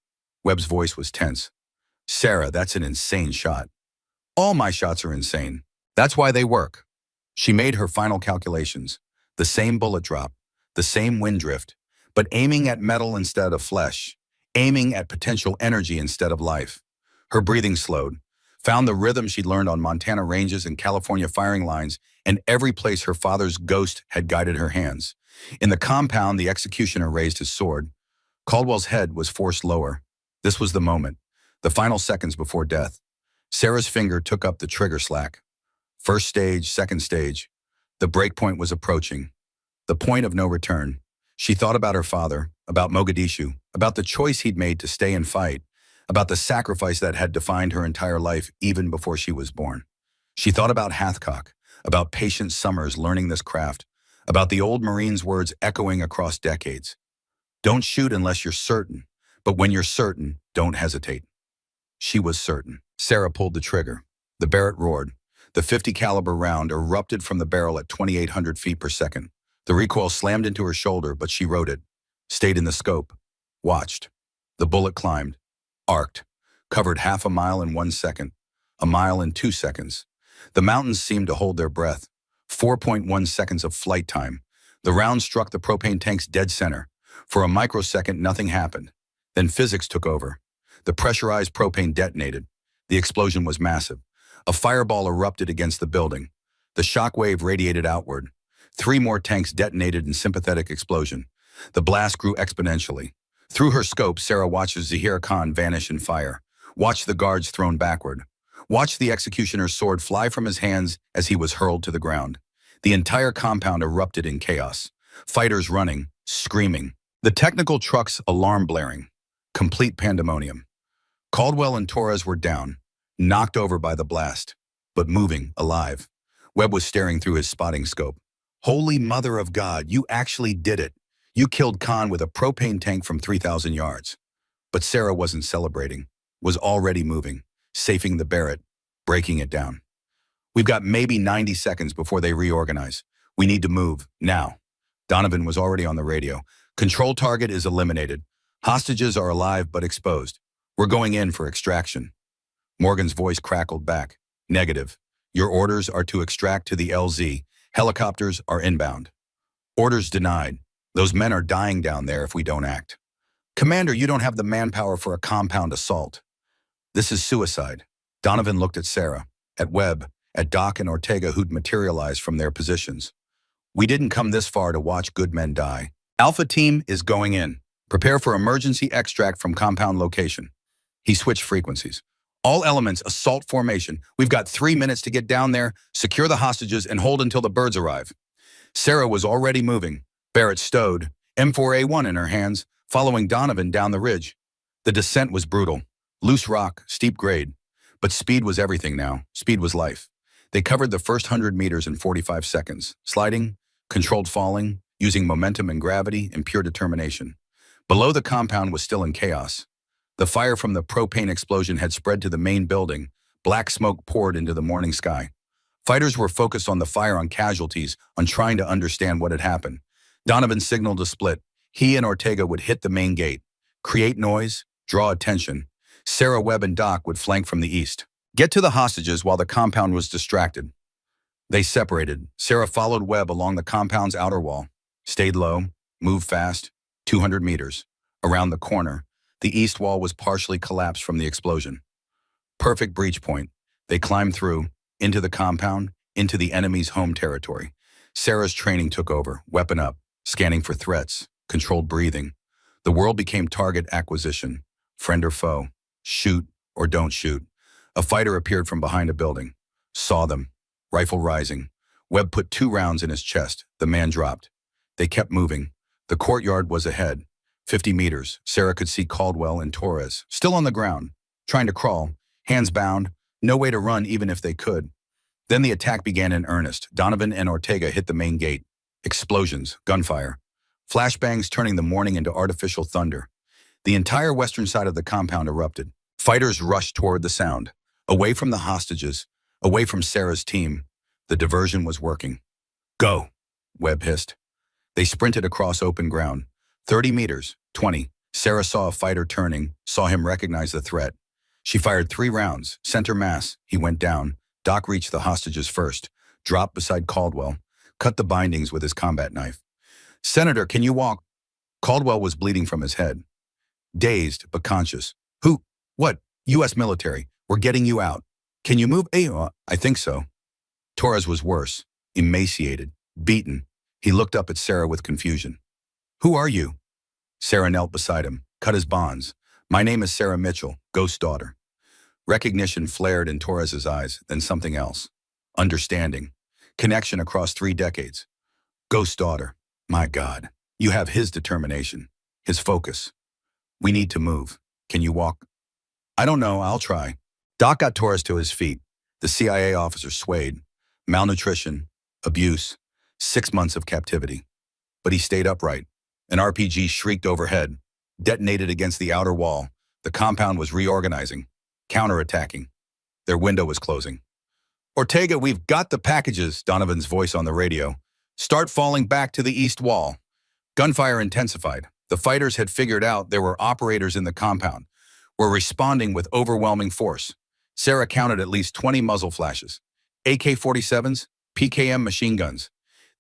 Webb's voice was tense. Sarah, that's an insane shot. All my shots are insane. That's why they work. She made her final calculations. The same bullet drop, the same wind drift, but aiming at metal instead of flesh, aiming at potential energy instead of life. Her breathing slowed, found the rhythm she'd learned on Montana ranges and California firing lines, and every place her father's ghost had guided her hands. In the compound, the executioner raised his sword. Caldwell's head was forced lower. This was the moment, the final seconds before death. Sarah's finger took up the trigger slack. First stage, second stage. The breakpoint was approaching. The point of no return. She thought about her father, about Mogadishu, about the choice he'd made to stay and fight, about the sacrifice that had defined her entire life even before she was born. She thought about Hathcock, about patient summers learning this craft, about the old Marine's words echoing across decades. Don't shoot unless you're certain, but when you're certain, don't hesitate. She was certain. Sarah pulled the trigger. The Barrett roared. The .50 caliber round erupted from the barrel at 2,800 feet per second. The recoil slammed into her shoulder, but she rode it, stayed in the scope, watched. The bullet climbed, arced, covered half a mile in 1 second, a mile in 2 seconds. The mountains seemed to hold their breath. 4.1 seconds of flight time. The round struck the propane tank's dead center. For a microsecond, nothing happened. Then physics took over. The pressurized propane detonated. The explosion was massive. A fireball erupted against the building. The shock wave radiated outward. 3 more tanks detonated in sympathetic explosion. The blast grew exponentially. Through her scope, Sarah watched Zahir Khan vanish in fire. Watched the guards thrown backward. Watched the executioner's sword fly from his hands as he was hurled to the ground. The entire compound erupted in chaos. Fighters running, screaming. The technical truck's alarm blaring. Complete pandemonium. Caldwell and Torres were down, knocked over by the blast, but moving, alive. Webb was staring through his spotting scope. Holy Mother of God, you actually did it. You killed Khan with a propane tank from 3,000 yards. But Sarah wasn't celebrating, was already moving, safing the Barrett, breaking it down. We've got maybe 90 seconds before they reorganize. We need to move, now. Donovan was already on the radio. Control target is eliminated. Hostages are alive but exposed. We're going in for extraction. Morgan's voice crackled back. Negative. Your orders are to extract to the LZ. Helicopters are inbound. Orders denied. Those men are dying down there if we don't act. Commander, you don't have the manpower for a compound assault. This is suicide. Donovan looked at Sarah, at Webb, at Doc and Ortega who'd materialized from their positions. We didn't come this far to watch good men die. Alpha team is going in. Prepare for emergency extract from compound location. He switched frequencies. All elements, assault formation. We've got 3 minutes to get down there, secure the hostages, and hold until the birds arrive. Sarah was already moving. Barrett stowed, M4A1 in her hands, following Donovan down the ridge. The descent was brutal. Loose rock, steep grade. But speed was everything now. Speed was life. They covered the first 100 meters in 45 seconds, sliding, controlled falling, using momentum and gravity and pure determination. Below the compound was still in chaos. The fire from the propane explosion had spread to the main building. Black smoke poured into the morning sky. Fighters were focused on the fire, on casualties, on trying to understand what had happened. Donovan signaled a split. He and Ortega would hit the main gate, create noise, draw attention. Sarah, Webb, and Doc would flank from the east. Get to the hostages while the compound was distracted. They separated. Sarah followed Webb along the compound's outer wall. Stayed low, moved fast, 200 meters. Around the corner, the east wall was partially collapsed from the explosion. Perfect breach point. They climbed through, into the compound, into the enemy's home territory. Sarah's training took over, weapon up, scanning for threats, controlled breathing. The world became target acquisition. Friend or foe, shoot or don't shoot. A fighter appeared from behind a building. Saw them, rifle rising. Webb put 2 rounds in his chest. The man dropped. They kept moving. The courtyard was ahead. 50 meters. Sarah could see Caldwell and Torres, still on the ground, trying to crawl, hands bound, no way to run even if they could. Then the attack began in earnest. Donovan and Ortega hit the main gate. Explosions, gunfire. Flashbangs turning the morning into artificial thunder. The entire western side of the compound erupted. Fighters rushed toward the sound. Away from the hostages, away from Sarah's team. The diversion was working. Go, Webb hissed. They sprinted across open ground. 30 meters, 20. Sarah saw a fighter turning, saw him recognize the threat. She fired 3 rounds, center mass. He went down. Doc reached the hostages first, dropped beside Caldwell, cut the bindings with his combat knife. Senator, can you walk? Caldwell was bleeding from his head. Dazed, but conscious. Who? What? U.S. military. We're getting you out. Can you move? I think so. Torres was worse, emaciated, beaten. He looked up at Sarah with confusion. Who are you? Sarah knelt beside him, cut his bonds. My name is Sarah Mitchell, Ghost's daughter. Recognition flared in Torres's eyes, then something else. Understanding. Connection across 3 decades. Ghost's daughter. My God. You have his determination, his focus. We need to move. Can you walk? I don't know, I'll try. Doc got Torres to his feet. The CIA officer swayed. Malnutrition, abuse, 6 months of captivity. But he stayed upright. An RPG shrieked overhead, detonated against the outer wall. The compound was reorganizing, counterattacking. Their window was closing. Ortega, we've got the packages, Donovan's voice on the radio. Start falling back to the east wall. Gunfire intensified. The fighters had figured out there were operators in the compound, were responding with overwhelming force. Sarah counted at least 20 muzzle flashes, AK-47s, PKM machine guns.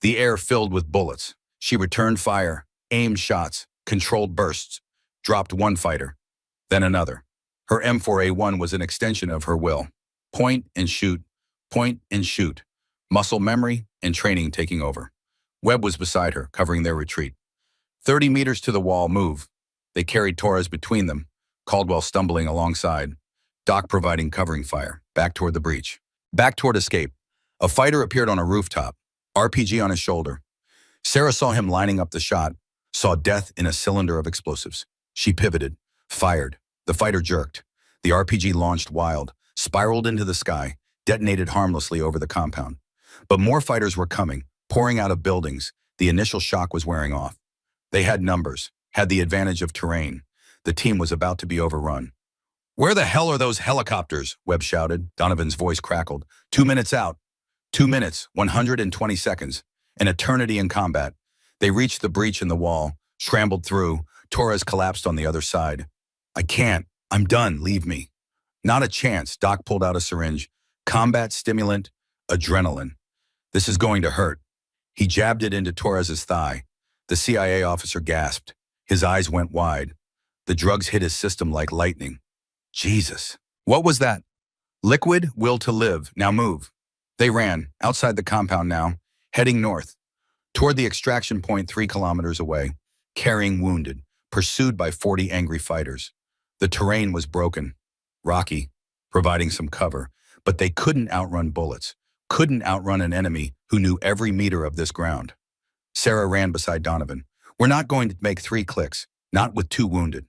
The air filled with bullets. She returned fire, aimed shots, controlled bursts, dropped one fighter, then another. Her M4A1 was an extension of her will. Point and shoot. Muscle memory and training taking over. Webb was beside her, covering their retreat. 30 meters to the wall, move. They carried Torres between them, Caldwell stumbling alongside, Doc providing covering fire, back toward the breach. Back toward escape. A fighter appeared on a rooftop, RPG on his shoulder. Sarah saw him lining up the shot, saw death in a cylinder of explosives. She pivoted, fired. The fighter jerked. The RPG launched wild, spiraled into the sky, detonated harmlessly over the compound. But more fighters were coming, pouring out of buildings. The initial shock was wearing off. They had numbers, had the advantage of terrain. The team was about to be overrun. "Where the hell are those helicopters?" Webb shouted. Donovan's voice crackled. 2 minutes out. 2 minutes, 120 seconds. An eternity in combat. They reached the breach in the wall, scrambled through. Torres collapsed on the other side. "I can't. I'm done. Leave me." "Not a chance." Doc pulled out a syringe. "Combat stimulant, adrenaline. This is going to hurt." He jabbed it into Torres's thigh. The CIA officer gasped. His eyes went wide. The drugs hit his system like lightning. Jesus. What was that? "Liquid, will to live. Now move." They ran, outside the compound now, heading north, toward the extraction point 3 kilometers away, carrying wounded, pursued by 40 angry fighters. The terrain was broken, rocky, providing some cover, but they couldn't outrun bullets, couldn't outrun an enemy who knew every meter of this ground. Sarah ran beside Donovan. "We're not going to make 3 clicks, not with 2 wounded."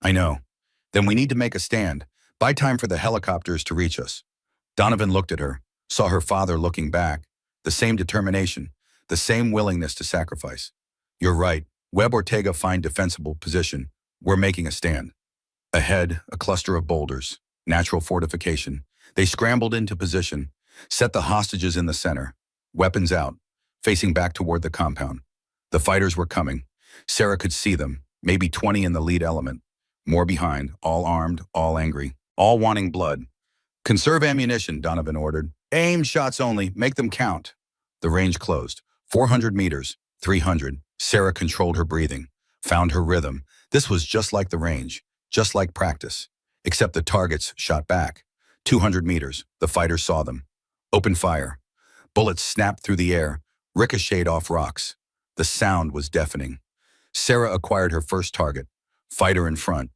"I know. Then we need to make a stand. Buy time for the helicopters to reach us." Donovan looked at her, saw her father looking back, the same determination, the same willingness to sacrifice. "You're right. Webb Ortega find defensible position. We're making a stand." Ahead, a cluster of boulders, natural fortification. They scrambled into position, set the hostages in the center, weapons out, facing back toward the compound. The fighters were coming. Sarah could see them, maybe 20 in the lead element. More behind, all armed, all angry, all wanting blood. "Conserve ammunition," Donovan ordered. "Aim shots only, make them count." The range closed. 400 meters, 300. Sarah controlled her breathing, found her rhythm. This was just like the range, just like practice, except the targets shot back. 200 meters, the fighters saw them. Open fire. Bullets snapped through the air, ricocheted off rocks. The sound was deafening. Sarah acquired her first target, fighter in front,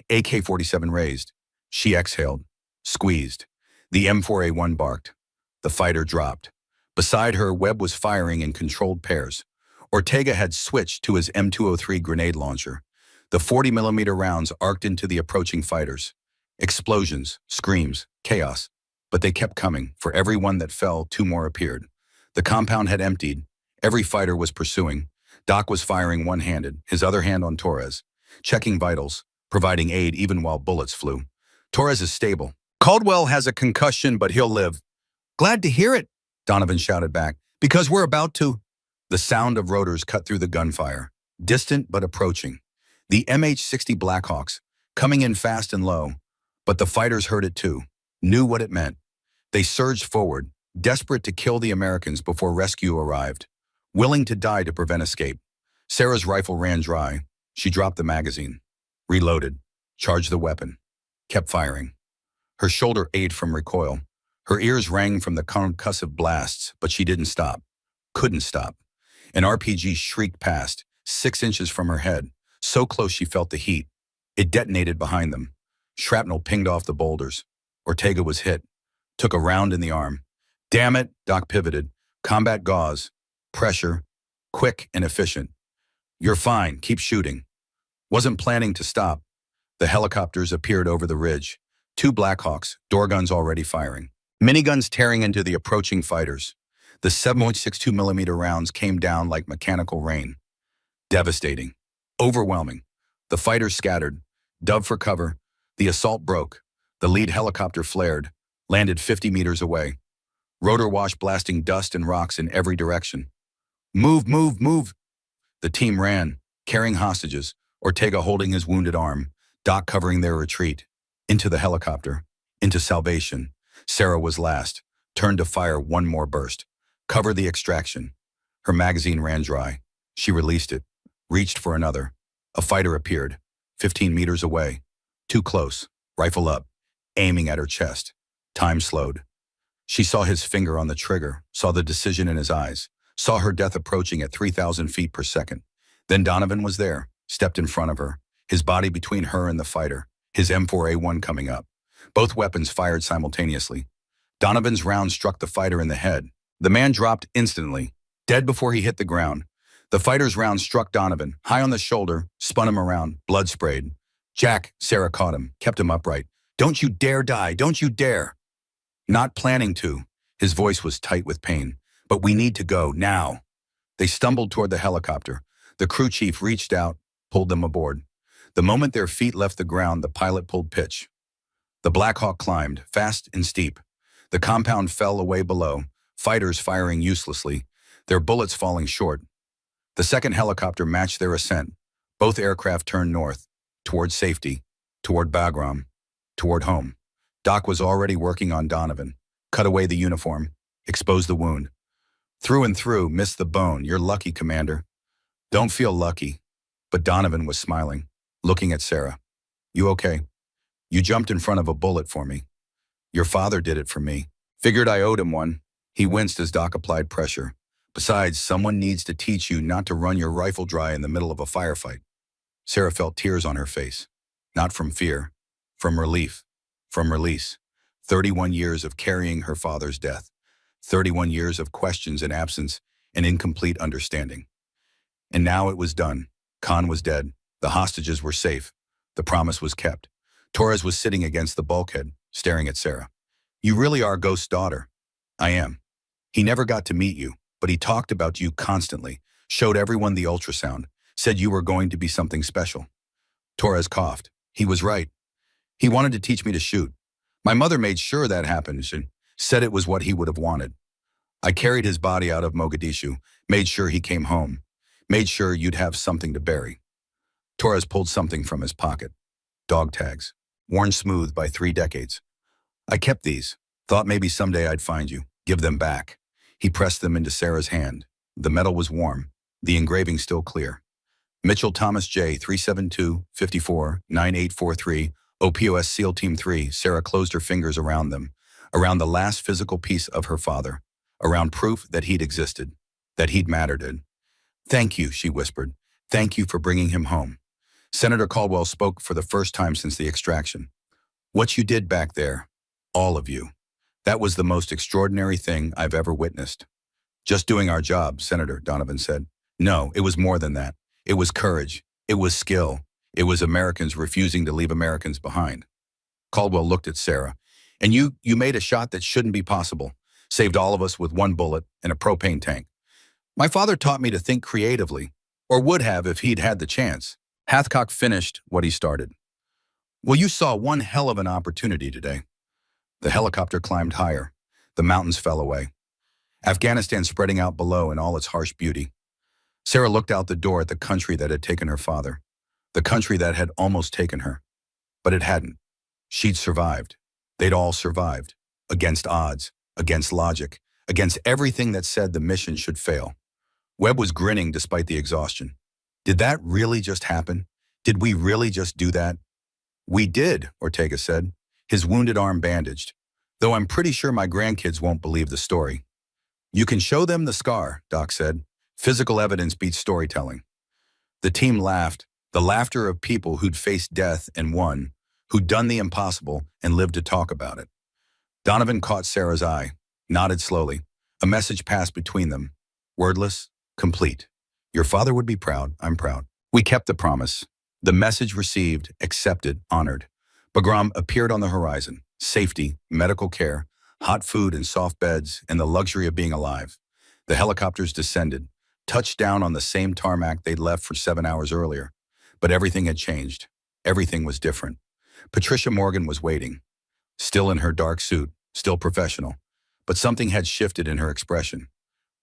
AK-47 raised. She exhaled, squeezed. The M4A1 barked. The fighter dropped. Beside her, Webb was firing in controlled pairs. Ortega had switched to his M203 grenade launcher. The 40mm rounds arced into the approaching fighters. Explosions, screams, chaos. But they kept coming. For every one that fell, 2 more appeared. The compound had emptied. Every fighter was pursuing. Doc was firing one-handed, his other hand on Torres, checking vitals, providing aid even while bullets flew. "Torres is stable. Caldwell has a concussion, but he'll live." "Glad to hear it," Donovan shouted back, "because we're about to." The sound of rotors cut through the gunfire, distant but approaching. The MH-60 Blackhawks, coming in fast and low. But the fighters heard it too, knew what it meant. They surged forward, desperate to kill the Americans before rescue arrived, willing to die to prevent escape. Sarah's rifle ran dry. She dropped the magazine, reloaded, charged the weapon, kept firing. Her shoulder ached from recoil. Her ears rang from the concussive blasts, but she didn't stop, couldn't stop. An RPG shrieked past, 6 inches from her head, so close she felt the heat. It detonated behind them. Shrapnel pinged off the boulders. Ortega was hit, took a round in the arm. "Damn it," Doc pivoted. "Combat gauze. Pressure. Quick and efficient." "You're fine. Keep shooting." Wasn't planning to stop. The helicopters appeared over the ridge. 2 Blackhawks, door guns already firing. Miniguns tearing into the approaching fighters. The 7.62mm rounds came down like mechanical rain. Devastating. Overwhelming. The fighters scattered, dove for cover. The assault broke. The lead helicopter flared, landed 50 meters away. Rotor wash blasting dust and rocks in every direction. "Move, move, move." The team ran, carrying hostages, Ortega holding his wounded arm, Doc covering their retreat. Into the helicopter, into salvation. Sarah was last, turned to fire one more burst. Cover the extraction. Her magazine ran dry. She released it, reached for another. A fighter appeared, 15 meters away. Too close, Rifle up, aiming at her chest. Time slowed. She saw his finger on the trigger, saw the decision in his eyes, saw her death approaching at 3,000 feet per second. Then Donovan was there, stepped in front of her, his body between her and the fighter, his M4A1 coming up. Both weapons fired simultaneously. Donovan's round struck the fighter in the head. The man dropped instantly, dead before he hit the ground. The fighter's round struck Donovan, high on the shoulder, spun him around, blood sprayed. Jack, Sarah caught him, kept him upright. Don't you dare die, don't you dare. Not planning to. His voice was tight with pain. But we need to go, now. They stumbled toward the helicopter. The crew chief reached out, pulled them aboard. The moment their feet left the ground, the pilot pulled pitch. The Black Hawk climbed, fast and steep. The compound fell away below, fighters firing uselessly, their bullets falling short. The second helicopter matched their ascent. Both aircraft turned north, toward safety, toward Bagram, toward home. Doc was already working on Donovan. Cut away the uniform, expose the wound. Through and through, missed the bone. You're lucky, Commander. Don't feel lucky. But Donovan was smiling, looking at Sarah. You okay? You jumped in front of a bullet for me. Your father did it for me. Figured I owed him one. He winced as Doc applied pressure. Besides, someone needs to teach you not to run your rifle dry in the middle of a firefight. Sarah felt tears on her face. Not from fear, from relief, from release. 31 years of carrying her father's death. 31 years of questions and absence and incomplete understanding. And now it was done. Khan was dead. The hostages were safe. The promise was kept. Torres was sitting against the bulkhead, staring at Sarah. You really are Ghost's daughter. I am. He never got to meet you, but he talked about you constantly, showed everyone the ultrasound, said you were going to be something special. Torres coughed. He was right. He wanted to teach me to shoot. My mother made sure that happened and said it was what he would have wanted. I carried his body out of Mogadishu, made sure he came home, made sure you'd have something to bury. Torres pulled something from his pocket. Dog tags, worn smooth by 3 decades. I kept these, thought maybe someday I'd find you, give them back. He pressed them into Sarah's hand. The metal was warm, the engraving still clear. Mitchell Thomas J. 372-54-9843, OPOS SEAL Team 3. Sarah closed her fingers around them, around the last physical piece of her father, around proof that he'd existed, that he'd mattered. Thank you, she whispered. Thank you for bringing him home. Senator Caldwell spoke for the first time since the extraction. What you did back there, all of you, that was the most extraordinary thing I've ever witnessed. Just doing our job, Senator, Donovan said. No, it was more than that. It was courage. It was skill. It was Americans refusing to leave Americans behind. Caldwell looked at Sarah. And you made a shot that shouldn't be possible. Saved all of us with 1 bullet and a propane tank. My father taught me to think creatively, or would have if he'd had the chance. Hathcock finished what he started. Well, you saw one hell of an opportunity today. The helicopter climbed higher. The mountains fell away. Afghanistan spreading out below in all its harsh beauty. Sarah looked out the door at the country that had taken her father. The country that had almost taken her. But it hadn't. She'd survived. They'd all survived. Against odds, against logic, against everything that said the mission should fail. Webb was grinning despite the exhaustion. Did that really just happen? Did we really just do that? We did, Ortega said, his wounded arm bandaged. Though I'm pretty sure my grandkids won't believe the story. You can show them the scar, Doc said. Physical evidence beats storytelling. The team laughed, the laughter of people who'd faced death and won, who'd done the impossible and lived to talk about it. Donovan caught Sarah's eye, nodded slowly. A message passed between them. Wordless, complete. Your father would be proud, I'm proud. We kept the promise. The message received, accepted, honored. Bagram appeared on the horizon. Safety, medical care, hot food and soft beds, and the luxury of being alive. The helicopters descended, touched down on the same tarmac they'd left for 7 hours earlier. But everything had changed. Everything was different. Patricia Morgan was waiting. Still in her dark suit, still professional. But something had shifted in her expression.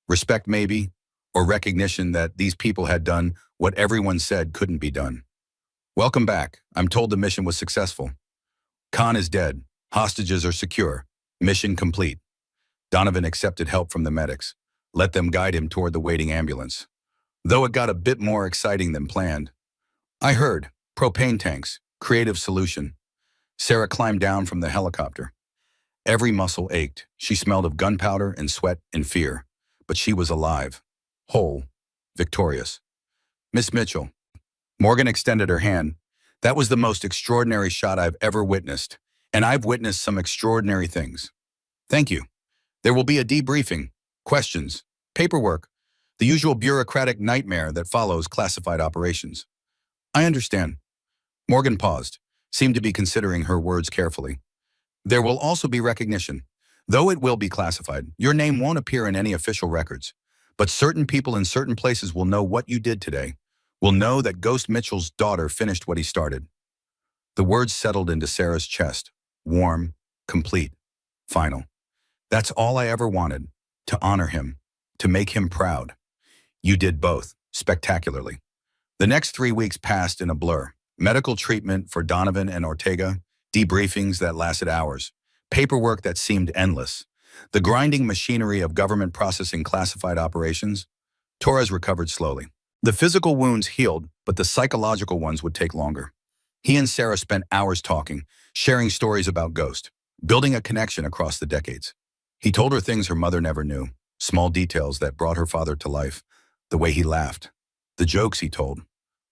Respect maybe, or recognition that these people had done what everyone said couldn't be done. Welcome back. I'm told the mission was successful. Khan is dead. Hostages are secure. Mission complete. Donovan accepted help from the medics. Let them guide him toward the waiting ambulance. Though it got a bit more exciting than planned. I heard. Propane tanks. Creative solution. Sarah climbed down from the helicopter. Every muscle ached. She smelled of gunpowder and sweat and fear. But she was alive, whole, victorious. Miss Mitchell. Morgan extended her hand. That was the most extraordinary shot I've ever witnessed, and I've witnessed some extraordinary things. Thank you. There will be a debriefing, questions, paperwork, the usual bureaucratic nightmare that follows classified operations. I understand. Morgan paused, seemed to be considering her words carefully. There will also be recognition. Though it will be classified, your name won't appear in any official records. But certain people in certain places will know what you did today, will know that Ghost Mitchell's daughter finished what he started. The words settled into Sarah's chest, warm, complete, final. That's all I ever wanted, to honor him, to make him proud. You did both, spectacularly. The next 3 weeks passed in a blur. Medical treatment for Donovan and Ortega, debriefings that lasted hours, paperwork that seemed endless, the grinding machinery of government processing classified operations. Torres recovered slowly. The physical wounds healed, but the psychological ones would take longer. He and Sarah spent hours talking, sharing stories about Ghost, building a connection across the decades. He told her things her mother never knew, small details that brought her father to life, the way he laughed, the jokes he told,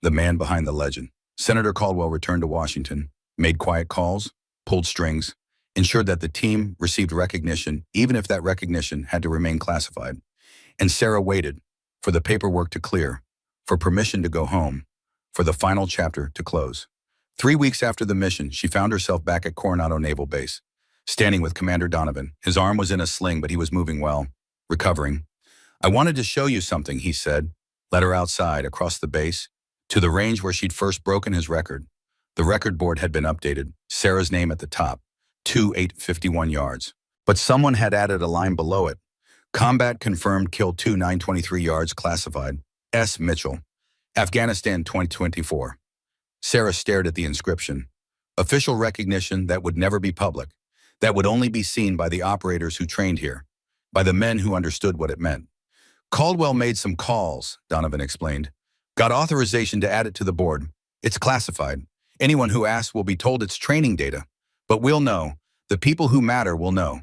the man behind the legend. Senator Caldwell returned to Washington, made quiet calls, pulled strings, ensured that the team received recognition even if that recognition had to remain classified. And Sarah waited for the paperwork to clear, for permission to go home, for the final chapter to close. 3 weeks after the mission, she found herself back at Coronado Naval Base, standing with Commander Donovan. His arm was in a sling, but he was moving well, recovering. I wanted to show you something, he said, led her outside, across the base, to the range where she'd first broken his record. The record board had been updated, Sarah's name at the top, 2,851 yards. But someone had added a line below it. Combat confirmed, killed 2,923 yards, classified. S. Mitchell, Afghanistan 2024. Sarah stared at the inscription. Official recognition that would never be public, that would only be seen by the operators who trained here, by the men who understood what it meant. Caldwell made some calls, Donovan explained. Got authorization to add it to the board. It's classified. Anyone who asks will be told it's training data. But we'll know. The people who matter will know.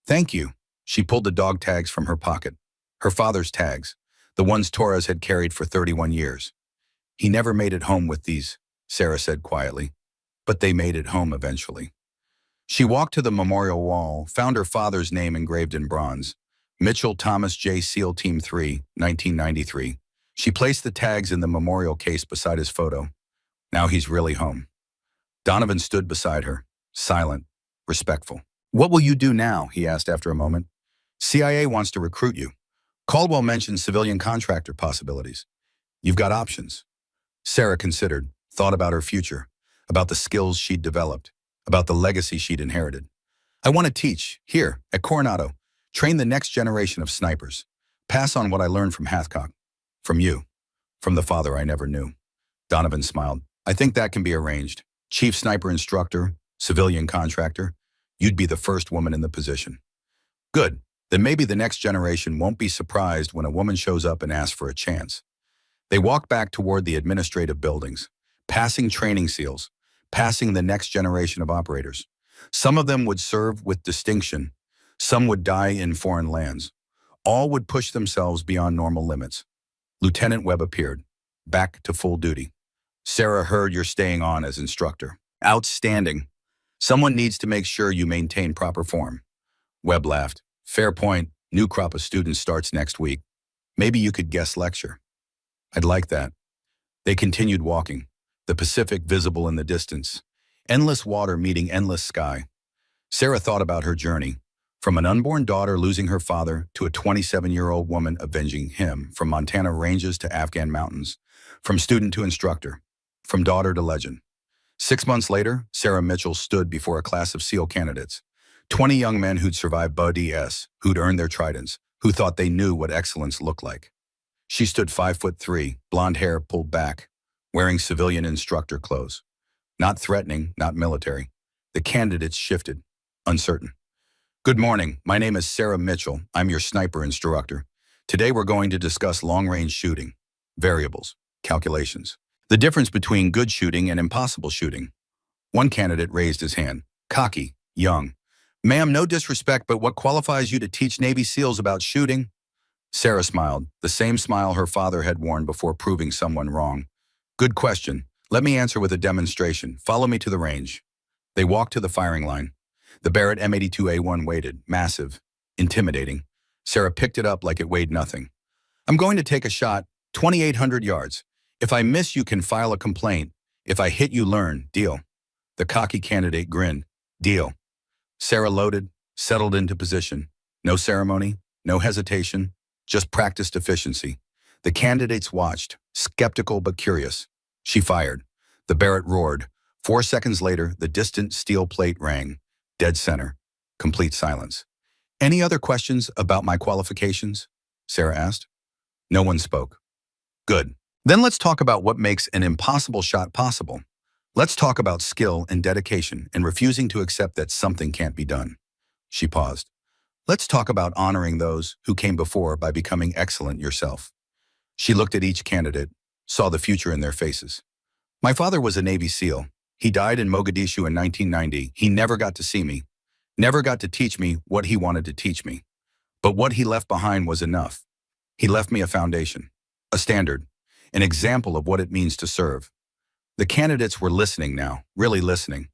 Thank you. She pulled the dog tags from her pocket. Her father's tags, the ones Torres had carried for 31 years. He never made it home with these, Sarah said quietly. But they made it home eventually. She walked to the memorial wall, found her father's name engraved in bronze. Mitchell Thomas J. SEAL Team 3, 1993. She placed the tags in the memorial case beside his photo. Now he's really home. Donovan stood beside her, silent, respectful. What will you do now? He asked after a moment. CIA wants to recruit you. Caldwell mentioned civilian contractor possibilities. You've got options. Sarah considered, thought about her future, about the skills she'd developed, about the legacy she'd inherited. I want to teach, here, at Coronado, train the next generation of snipers, pass on what I learned from Hathcock, from you, from the father I never knew. Donovan smiled. I think that can be arranged. Chief sniper instructor, civilian contractor. You'd be the first woman in the position. Good. Then maybe the next generation won't be surprised when a woman shows up and asks for a chance. They walked back toward the administrative buildings, passing training SEALs, passing the next generation of operators. Some of them would serve with distinction. Some would die in foreign lands. All would push themselves beyond normal limits. Lieutenant Webb appeared, back to full duty. Sarah heard you're staying on as instructor. Outstanding. Someone needs to make sure you maintain proper form. Webb laughed. Fair point. New crop of students starts next week. Maybe you could guest lecture. I'd like that. They continued walking, the Pacific visible in the distance. Endless water meeting endless sky. Sarah thought about her journey, from an unborn daughter losing her father to a 27-year-old woman avenging him, from Montana ranges to Afghan mountains, from student to instructor, from daughter to legend. 6 months later, Sarah Mitchell stood before a class of SEAL candidates, 20 young men who'd survived BUD/ES, who'd earned their tridents, who thought they knew what excellence looked like. She stood 5'3", blonde hair pulled back, wearing civilian instructor clothes. Not threatening, not military. The candidates shifted, uncertain. Good morning, my name is Sarah Mitchell. I'm your sniper instructor. Today we're going to discuss long-range shooting, variables, calculations, the difference between good shooting and impossible shooting. One candidate raised his hand. Cocky, young. Ma'am, no disrespect, but what qualifies you to teach Navy SEALs about shooting? Sarah smiled, the same smile her father had worn before proving someone wrong. Good question. Let me answer with a demonstration. Follow me to the range. They walked to the firing line. The Barrett M82A1 waited, massive, intimidating. Sarah picked it up like it weighed nothing. I'm going to take a shot, 2,800 yards. If I miss, you can file a complaint. If I hit, you learn. Deal. The cocky candidate grinned. Deal. Sarah loaded, settled into position. No ceremony, no hesitation, just practiced efficiency. The candidates watched, skeptical but curious. She fired. The Barrett roared. 4 seconds later, the distant steel plate rang. Dead center. Complete silence. Any other questions about my qualifications? Sarah asked. No one spoke. Good. Then let's talk about what makes an impossible shot possible. Let's talk about skill and dedication and refusing to accept that something can't be done. She paused. Let's talk about honoring those who came before by becoming excellent yourself. She looked at each candidate, saw the future in their faces. My father was a Navy SEAL. He died in Mogadishu in 1990. He never got to see me, never got to teach me what he wanted to teach me. But what he left behind was enough. He left me a foundation, a standard, an example of what it means to serve. The candidates were listening now, really listening.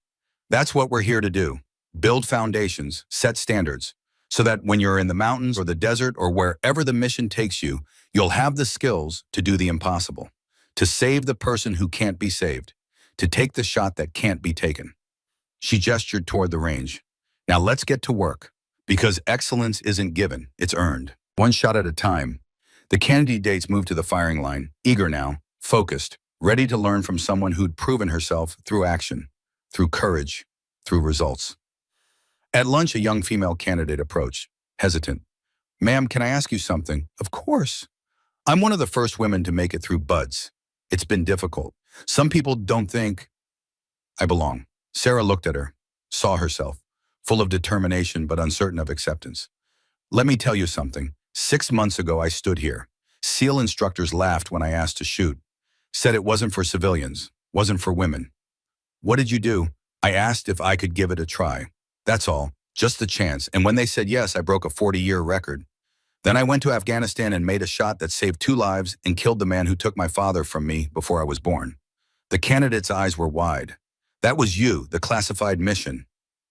That's what we're here to do. Build foundations, set standards, so that when you're in the mountains or the desert or wherever the mission takes you, you'll have the skills to do the impossible, to save the person who can't be saved, to take the shot that can't be taken. She gestured toward the range. Now let's get to work, because excellence isn't given, it's earned. One shot at a time. The candidates moved to the firing line, eager now, focused, ready to learn from someone who'd proven herself through action, through courage, through results. At lunch, a young female candidate approached, hesitant. Ma'am, can I ask you something? Of course. I'm one of the first women to make it through BUDS. It's been difficult. Some people don't think I belong. Sarah looked at her, saw herself, full of determination but uncertain of acceptance. Let me tell you something. 6 months ago, I stood here. SEAL instructors laughed when I asked to shoot, said it wasn't for civilians, wasn't for women. What did you do? I asked if I could give it a try. That's all, just a chance. And when they said yes, I broke a 40-year record. Then I went to Afghanistan and made a shot that saved 2 lives and killed the man who took my father from me before I was born. The candidate's eyes were wide. That was you, the classified mission.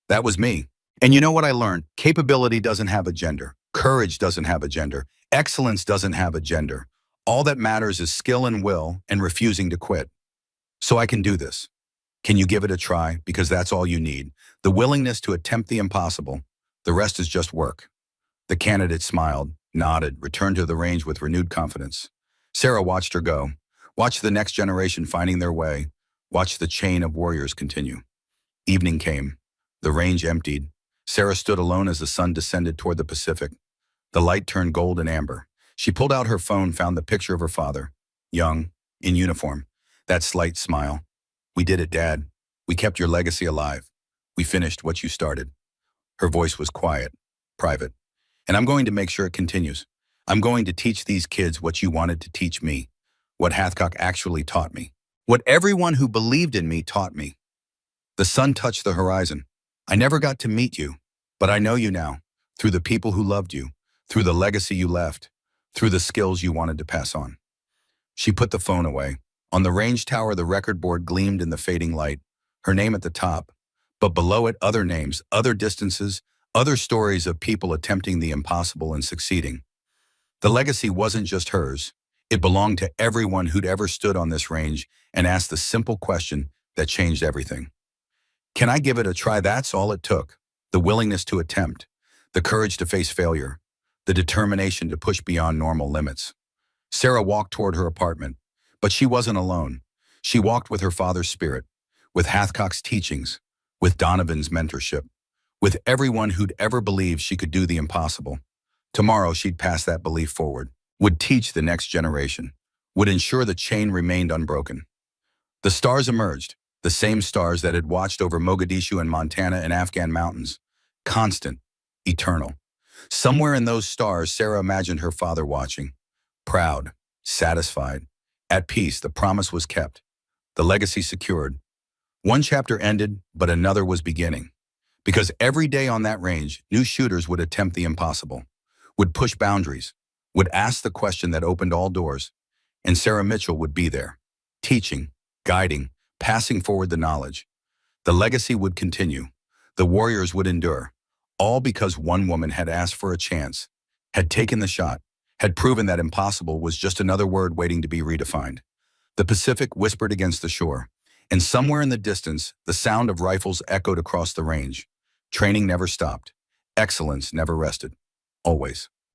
That was me. And you know what I learned? Capability doesn't have a gender. Courage doesn't have a gender. Excellence doesn't have a gender. All that matters is skill and will and refusing to quit. So I can do this. Can you give it a try? Because that's all you need. The willingness to attempt the impossible. The rest is just work. The candidate smiled, nodded, returned to the range with renewed confidence. Sarah watched her go, watched the next generation finding their way, watched the chain of warriors continue. Evening came. The range emptied. Sarah stood alone as the sun descended toward the Pacific. The light turned gold and amber. She pulled out her phone, found the picture of her father, young, in uniform. That slight smile. We did it, Dad. We kept your legacy alive. We finished what you started. Her voice was quiet, private. And I'm going to make sure it continues. I'm going to teach these kids what you wanted to teach me, what Hathcock actually taught me, what everyone who believed in me taught me. The sun touched the horizon. I never got to meet you, but I know you now, through the people who loved you, through the legacy you left, through the skills you wanted to pass on. She put the phone away. On the range tower, the record board gleamed in the fading light, her name at the top, but below it, other names, other distances, other stories of people attempting the impossible and succeeding. The legacy wasn't just hers. It belonged to everyone who'd ever stood on this range and asked the simple question that changed everything. Can I give it a try? That's all it took. The willingness to attempt, the courage to face failure, the determination to push beyond normal limits. Sarah walked toward her apartment, but she wasn't alone. She walked with her father's spirit, with Hathcock's teachings, with Donovan's mentorship, with everyone who'd ever believed she could do the impossible. Tomorrow she'd pass that belief forward, would teach the next generation, would ensure the chain remained unbroken. The stars emerged, the same stars that had watched over Mogadishu and Montana and Afghan mountains, constant, eternal. Somewhere in those stars, Sarah imagined her father watching, proud, satisfied, at peace. The promise was kept, the legacy secured. One chapter ended, but another was beginning. Because every day on that range, new shooters would attempt the impossible, would push boundaries, would ask the question that opened all doors, and Sarah Mitchell would be there, teaching, guiding, passing forward the knowledge. The legacy would continue. The warriors would endure, all because one woman had asked for a chance, had taken the shot, had proven that impossible was just another word waiting to be redefined. The Pacific whispered against the shore, and somewhere in the distance, the sound of rifles echoed across the range. Training never stopped. Excellence never rested. Always.